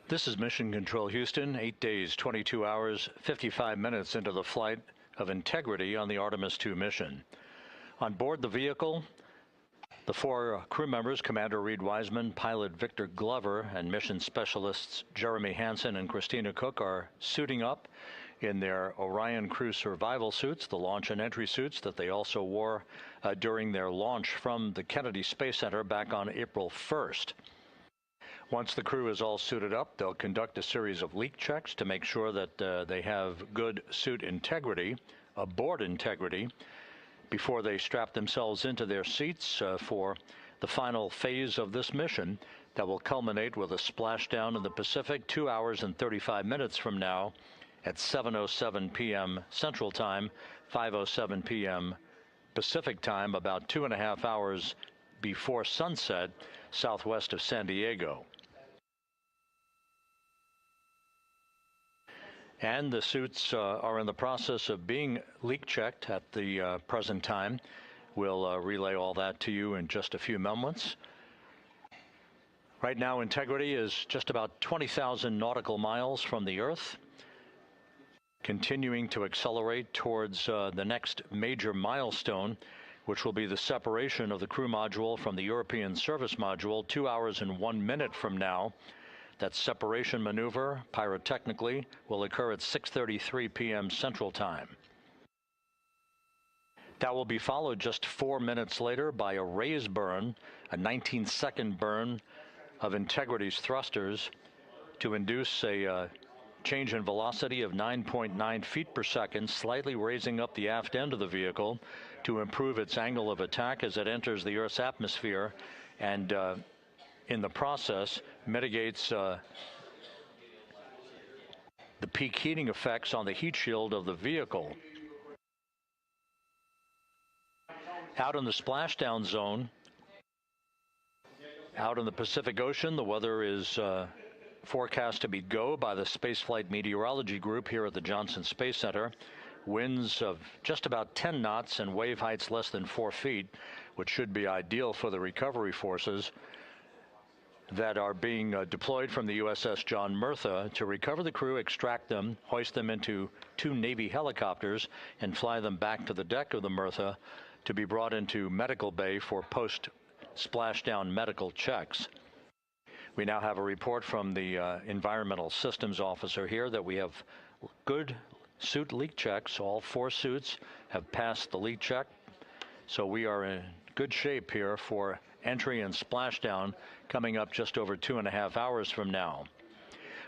This is Mission Control Houston, 8 days, 22 hours, 55 minutes into the flight of Integrity on the Artemis II mission. On board the vehicle, the four crew members, Commander Reid Wiseman, pilot Victor Glover, and mission specialists Jeremy Hansen and Christina Koch are suiting up in their Orion crew survival suits, the launch and entry suits that they also wore during their launch from the Kennedy Space Center back on April 1st. Once the crew is all suited up, they'll conduct a series of leak checks to make sure that they have good suit integrity, aboard integrity, before they strap themselves into their seats for the final phase of this mission that will culminate with a splashdown in the Pacific 2 hours and 35 minutes from now at 7:07 p.m. Central Time, 5:07 p.m. Pacific Time, about 2.5 hours before sunset, southwest of San Diego. And the suits are in the process of being leak checked at the present time. We'll relay all that to you in just a few moments. Right now, Integrity is just about 20,000 nautical miles from the Earth, continuing to accelerate towards the next major milestone, which will be the separation of the crew module from the European service module 2 hours and 1 minute from now. That separation maneuver, pyrotechnically, will occur at 6:33 p.m. Central Time. That will be followed just 4 minutes later by a raise burn, a 19-second burn of Integrity's thrusters to induce a change in velocity of 9.9 feet per second, slightly raising up the aft end of the vehicle to improve its angle of attack as it enters the Earth's atmosphere, and in the process mitigates the peak heating effects on the heat shield of the vehicle. Out in the splashdown zone, out in the Pacific Ocean, the weather is forecast to be go by the Spaceflight Meteorology Group here at the Johnson Space Center. Winds of just about 10 knots and wave heights less than 4 feet, which should be ideal for the recovery forces that are being deployed from the USS John Murtha to recover the crew, extract them, hoist them into 2 Navy helicopters, and fly them back to the deck of the Murtha to be brought into medical bay for post-splashdown medical checks. We now have a report from the environmental systems officer here that we have good suit leak checks. All 4 suits have passed the leak check, so we are in good shape here for entry and splashdown coming up just over 2.5 hours from now.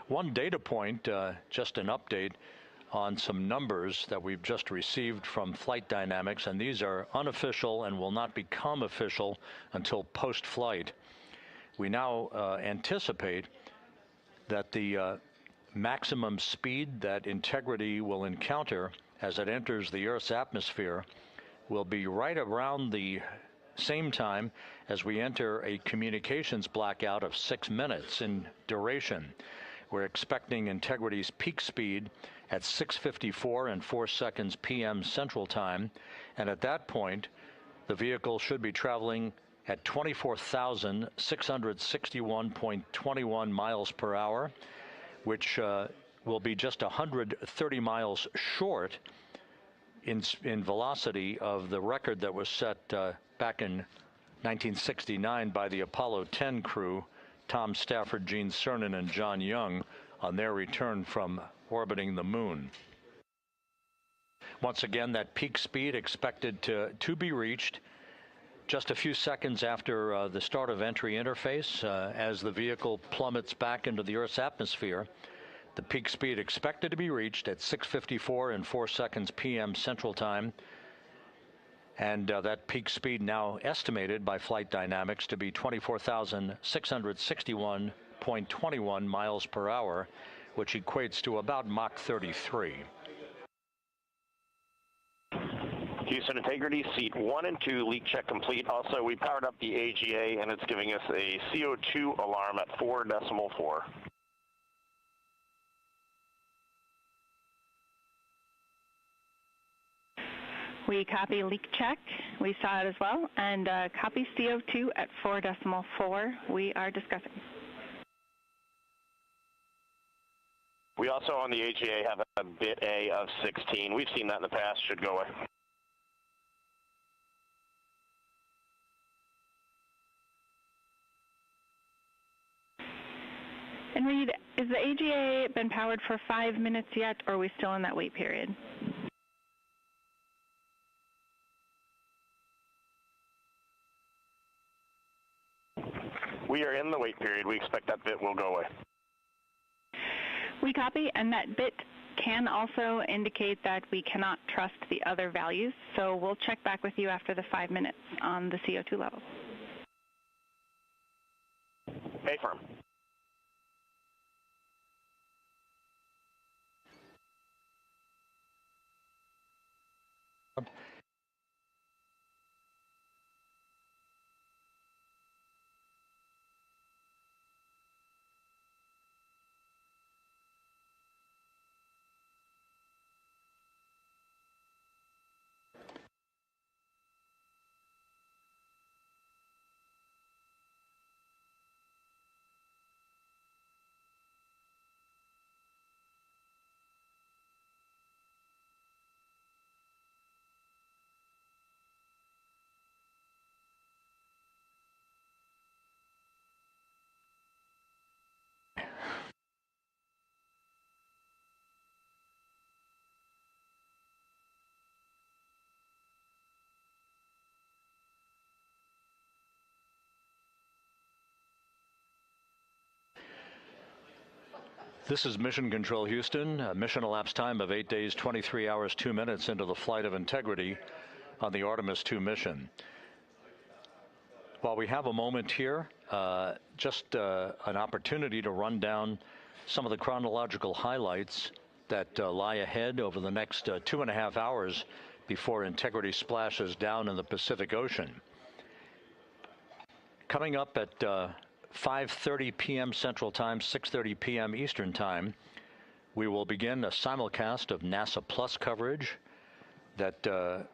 One data point, just an update on some numbers that we've just received from Flight Dynamics, and these are unofficial and will not become official until post-flight. We now anticipate that the maximum speed that Integrity will encounter as it enters the Earth's atmosphere will be right around the same time as we enter a communications blackout of 6 minutes in duration. We're expecting Integrity's peak speed at 6:54 and 4 seconds p.m. Central Time, and at that point, the vehicle should be traveling at 24,661.21 miles per hour, which will be just 130 miles short in velocity of the record that was set back in 1969 by the Apollo 10 crew, Tom Stafford, Gene Cernan, and John Young, on their return from orbiting the moon. Once again, that peak speed expected to be reached just a few seconds after the start of entry interface, as the vehicle plummets back into the Earth's atmosphere. The peak speed expected to be reached at 6:54 and 4 seconds p.m. Central Time, and that peak speed now estimated by Flight Dynamics to be 24,661.21 miles per hour, which equates to about Mach 33. Houston Integrity, seat 1 and 2, leak check complete. Also, we powered up the AGA, and it's giving us a CO2 alarm at 4.4. We copy leak check. We saw it as well. And copy CO2 at 4.4. We are discussing. We also on the AGA have a bit A of 16. We've seen that in the past. Should go away. And Reid, is the AGA been powered for 5 minutes yet, or are we still in that wait period? We are in the wait period. We expect that bit will go away. We copy, and that bit can also indicate that we cannot trust the other values, so we'll check back with you after the 5 minutes on the CO2 level. A firm. This is Mission Control Houston. Mission elapsed time of 8 days, 23 hours, 2 minutes into the flight of Integrity on the Artemis II mission. While we have a moment here, just an opportunity to run down some of the chronological highlights that lie ahead over the next 2.5 hours before Integrity splashes down in the Pacific Ocean. Coming up at 5:30 p.m. Central Time, 6:30 p.m. Eastern Time, we will begin a simulcast of NASA Plus coverage that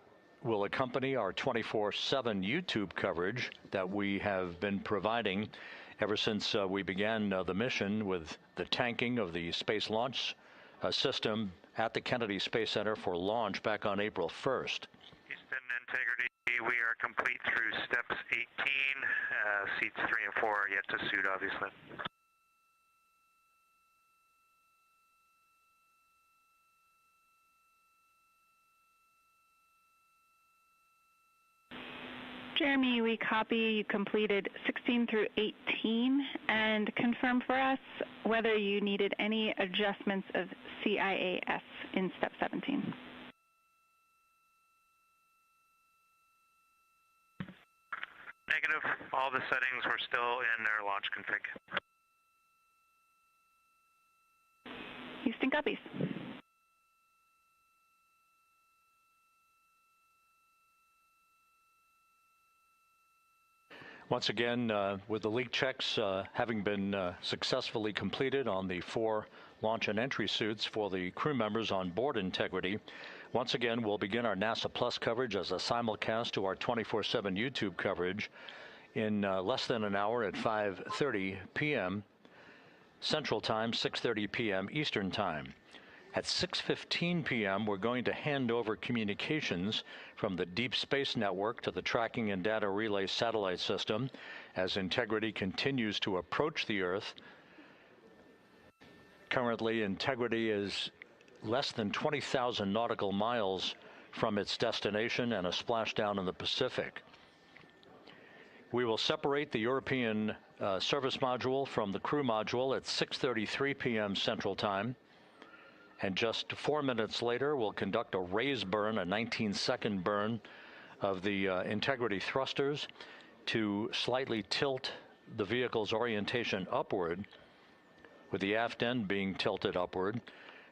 will accompany our 24/7 YouTube coverage that we have been providing ever since we began the mission with the tanking of the Space Launch System at the Kennedy Space Center for launch back on April 1st. Houston, Integrity, we are complete through steps 18. Seats 3 and 4 are yet to suit, obviously. Jeremy, we copy you completed 16 through 18, and confirm for us whether you needed any adjustments of CIAS in step 17. Negative. All the settings were still in their launch config. Houston copies. Once again, with the leak checks having been successfully completed on the 4 launch and entry suits for the crew members on board Integrity, once again we'll begin our NASA Plus coverage as a simulcast to our 24/7 YouTube coverage in less than an hour at 5:30 p.m. Central Time, 6:30 p.m. Eastern Time. At 6:15 p.m., we're going to hand over communications from the Deep Space Network to the Tracking and Data Relay Satellite System as Integrity continues to approach the Earth. Currently, Integrity is less than 20,000 nautical miles from its destination and a splashdown in the Pacific. We will separate the European service module from the crew module at 6:33 p.m. Central Time. And just 4 minutes later, we'll conduct a raise burn, a 19-second burn of the Integrity thrusters to slightly tilt the vehicle's orientation upward, with the aft end being tilted upward.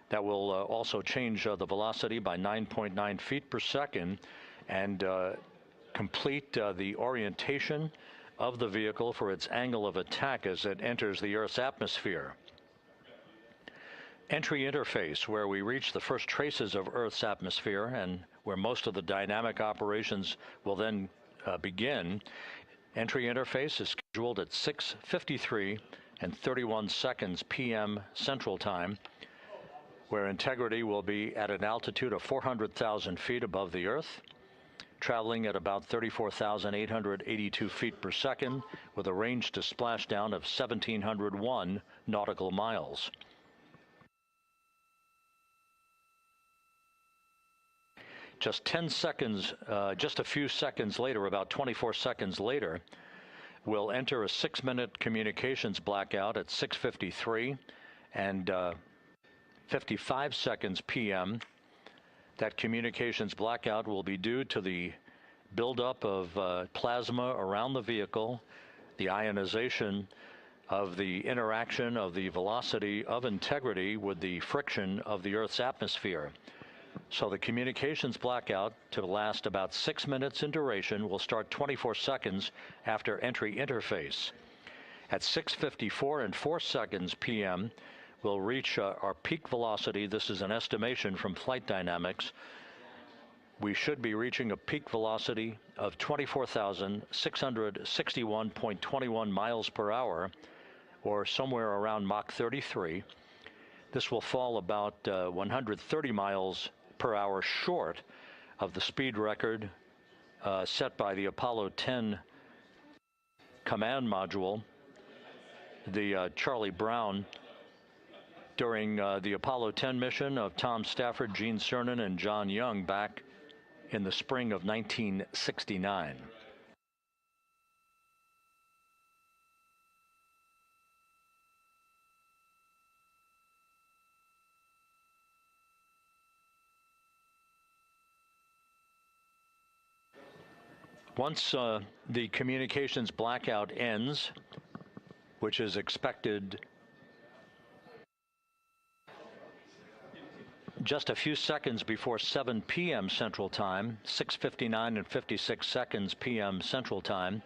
That will also change the velocity by 9.9 feet per second and complete the orientation of the vehicle for its angle of attack as it enters the Earth's atmosphere. Entry interface, where we reach the first traces of Earth's atmosphere and where most of the dynamic operations will then begin. Entry interface is scheduled at 6:53 and 31 seconds p.m. Central Time, where Integrity will be at an altitude of 400,000 feet above the Earth, traveling at about 34,882 feet per second with a range to splashdown of 1,701 nautical miles. Just 10 seconds, just a few seconds later, about 24 seconds later, we'll enter a 6-minute communications blackout at 6:53 and 55 seconds p.m. That communications blackout will be due to the buildup of plasma around the vehicle, the ionization of the interaction of the velocity of Integrity with the friction of the Earth's atmosphere. So the communications blackout, to last about 6 minutes in duration, will start 24 seconds after entry interface. At 6:54 and 4 seconds p.m., we'll reach our peak velocity. This is an estimation from Flight Dynamics. We should be reaching a peak velocity of 24,661.21 miles per hour, or somewhere around Mach 33. This will fall about 130 miles per hour short of the speed record set by the Apollo 10 command module, the Charlie Brown, during the Apollo 10 mission of Tom Stafford, Gene Cernan, and John Young back in the spring of 1969. Once the communications blackout ends, which is expected just a few seconds before 7 p.m. Central Time, 6:59 and 56 seconds p.m. Central Time,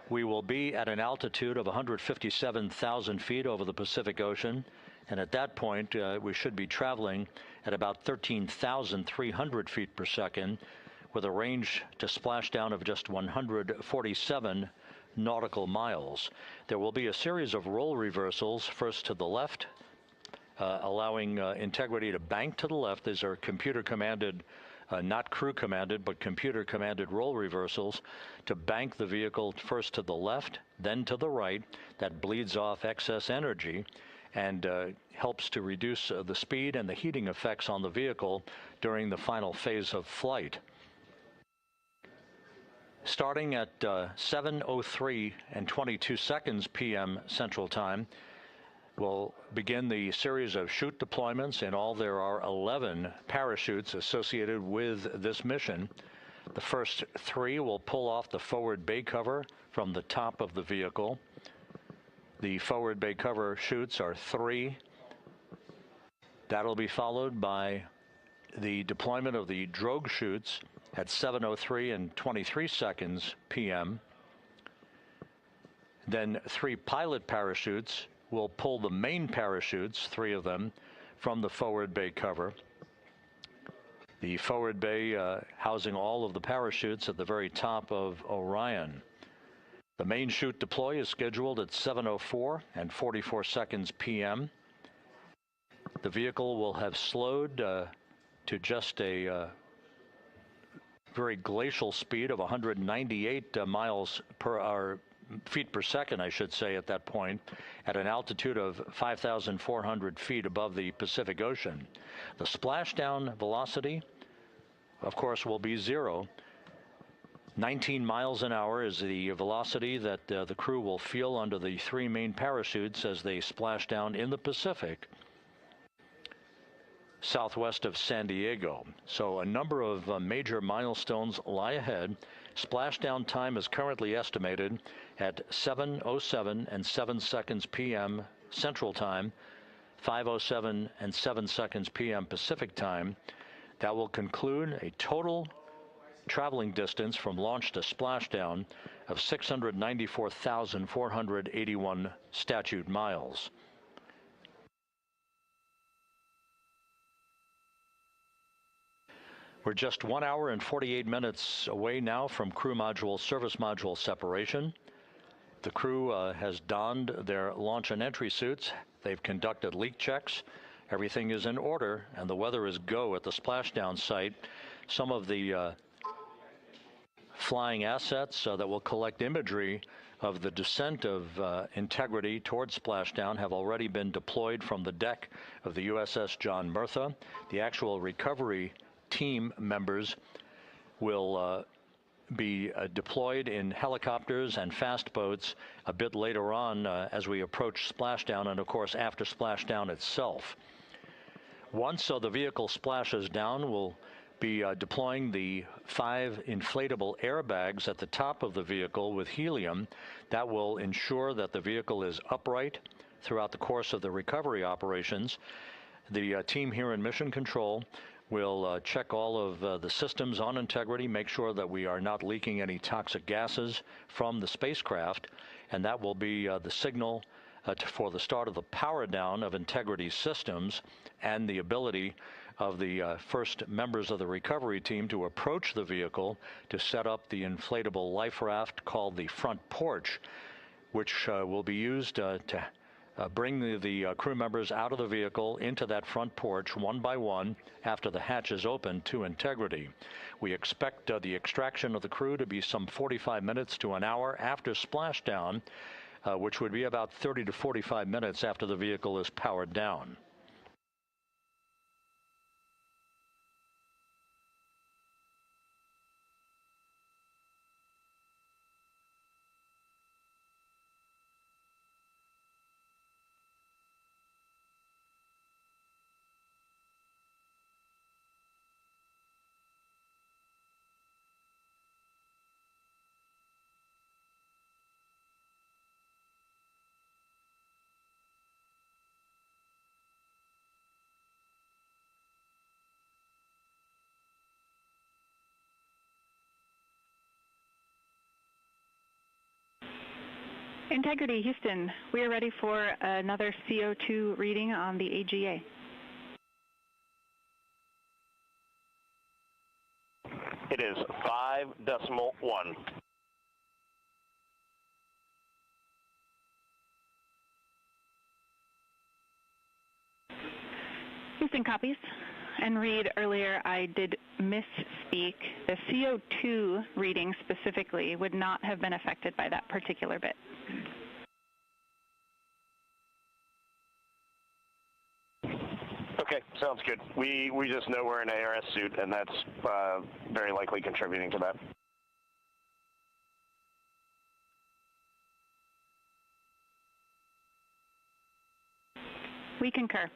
we will be at an altitude of 157,000 feet over the Pacific Ocean, and at that point we should be traveling at about 13,300 feet per second with a range to splashdown of just 147 nautical miles. There will be a series of roll reversals, first to the left, allowing Integrity to bank to the left. These are computer-commanded, not crew-commanded, but computer-commanded roll reversals to bank the vehicle first to the left, then to the right. That bleeds off excess energy and helps to reduce the speed and the heating effects on the vehicle during the final phase of flight. Starting at 7:03 and 22 seconds p.m. Central Time, we'll begin the series of chute deployments. In all, there are 11 parachutes associated with this mission. The first 3 will pull off the forward bay cover from the top of the vehicle. The forward bay cover chutes are 3. That'll be followed by the deployment of the drogue chutes at 7:03 and 23 seconds p.m. Then 3 pilot parachutes will pull the main parachutes, 3 of them, from the forward bay cover. The forward bay housing all of the parachutes at the very top of Orion. The main chute deploy is scheduled at 7:04 and 44 seconds p.m. The vehicle will have slowed to just a very glacial speed of 198 feet per second, I should say, at that point, at an altitude of 5,400 feet above the Pacific Ocean. The splashdown velocity, of course, will be 0. 19 miles an hour is the velocity that the crew will feel under the 3 main parachutes as they splash down in the Pacific, southwest of San Diego. So a number of major milestones lie ahead. Splashdown time is currently estimated at 7:07 and 7 seconds p.m. Central Time, 5:07 and 7 seconds p.m. Pacific Time. That will conclude a total traveling distance from launch to splashdown of 694,481 statute miles. We're just 1 hour and 48 minutes away now from crew module, service module separation. The crew has donned their launch and entry suits. They've conducted leak checks. Everything is in order, and the weather is go at the splashdown site. Some of the flying assets that will collect imagery of the descent of Integrity towards splashdown have already been deployed from the deck of the USS John Murtha. The actual recovery team members will be deployed in helicopters and fast boats a bit later on as we approach splashdown, and of course after splashdown itself. Once the vehicle splashes down, we'll be deploying the 5 inflatable airbags at the top of the vehicle with helium. That will ensure that the vehicle is upright throughout the course of the recovery operations. The team here in Mission Control will check all of the systems on Integrity, make sure that we are not leaking any toxic gases from the spacecraft, and that will be the signal for the start of the power down of Integrity systems and the ability of the first members of the recovery team to approach the vehicle to set up the inflatable life raft called the front porch, which will be used to bring the crew members out of the vehicle into that front porch one by one after the hatch is open to Integrity. We expect the extraction of the crew to be some 45 minutes to an hour after splashdown, which would be about 30 to 45 minutes after the vehicle is powered down. Integrity, Houston, we are ready for another CO2 reading on the AGA. It is 5.1. Houston copies. And Reid, earlier I did misspeak. The CO2 reading specifically would not have been affected by that particular bit. Okay, sounds good. We just know we're in an ARS suit, and that's very likely contributing to that. We concur.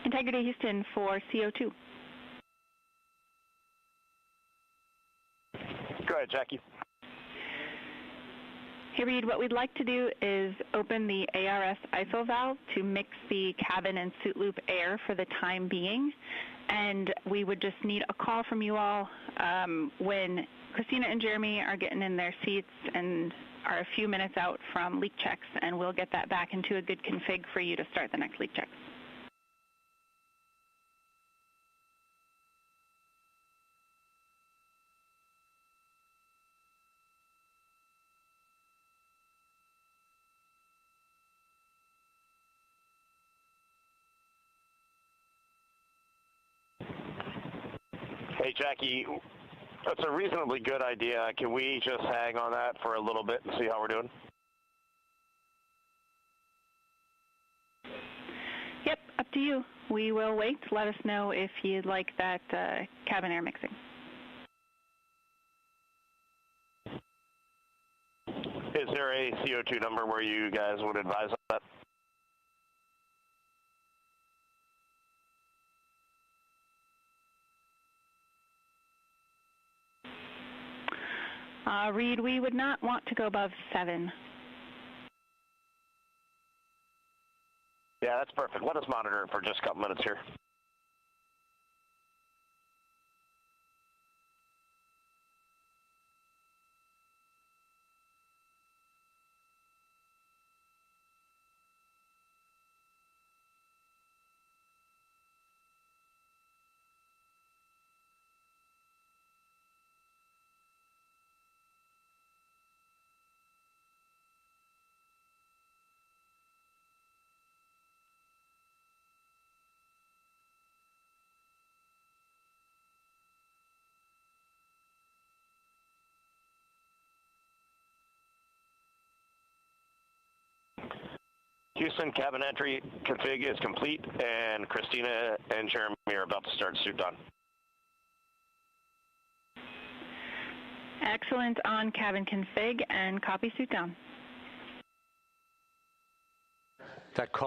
Integrity, Houston, for CO2. Go ahead, Jackie. Hey, Reid, what we'd like to do is open the ARS ISO valve to mix the cabin and suit loop air for the time being. And we would just need a call from you all when Christina and Jeremy are getting in their seats and are a few minutes out from leak checks, and we'll get that back into a good config for you to start the next leak checks. Hey, Jackie, that's a reasonably good idea. Can we just hang on that for a little bit and see how we're doing? Yep, up to you. We will wait. Let us know if you'd like that cabin air mixing. Is there a CO2 number where you guys would advise on that? Reid, we would not want to go above 7. Yeah, that's perfect. Let us monitor it for just a couple minutes here. Houston, cabin entry config is complete, and Christina and Jeremy are about to start suit done. Excellent on cabin config and copy suit down. That call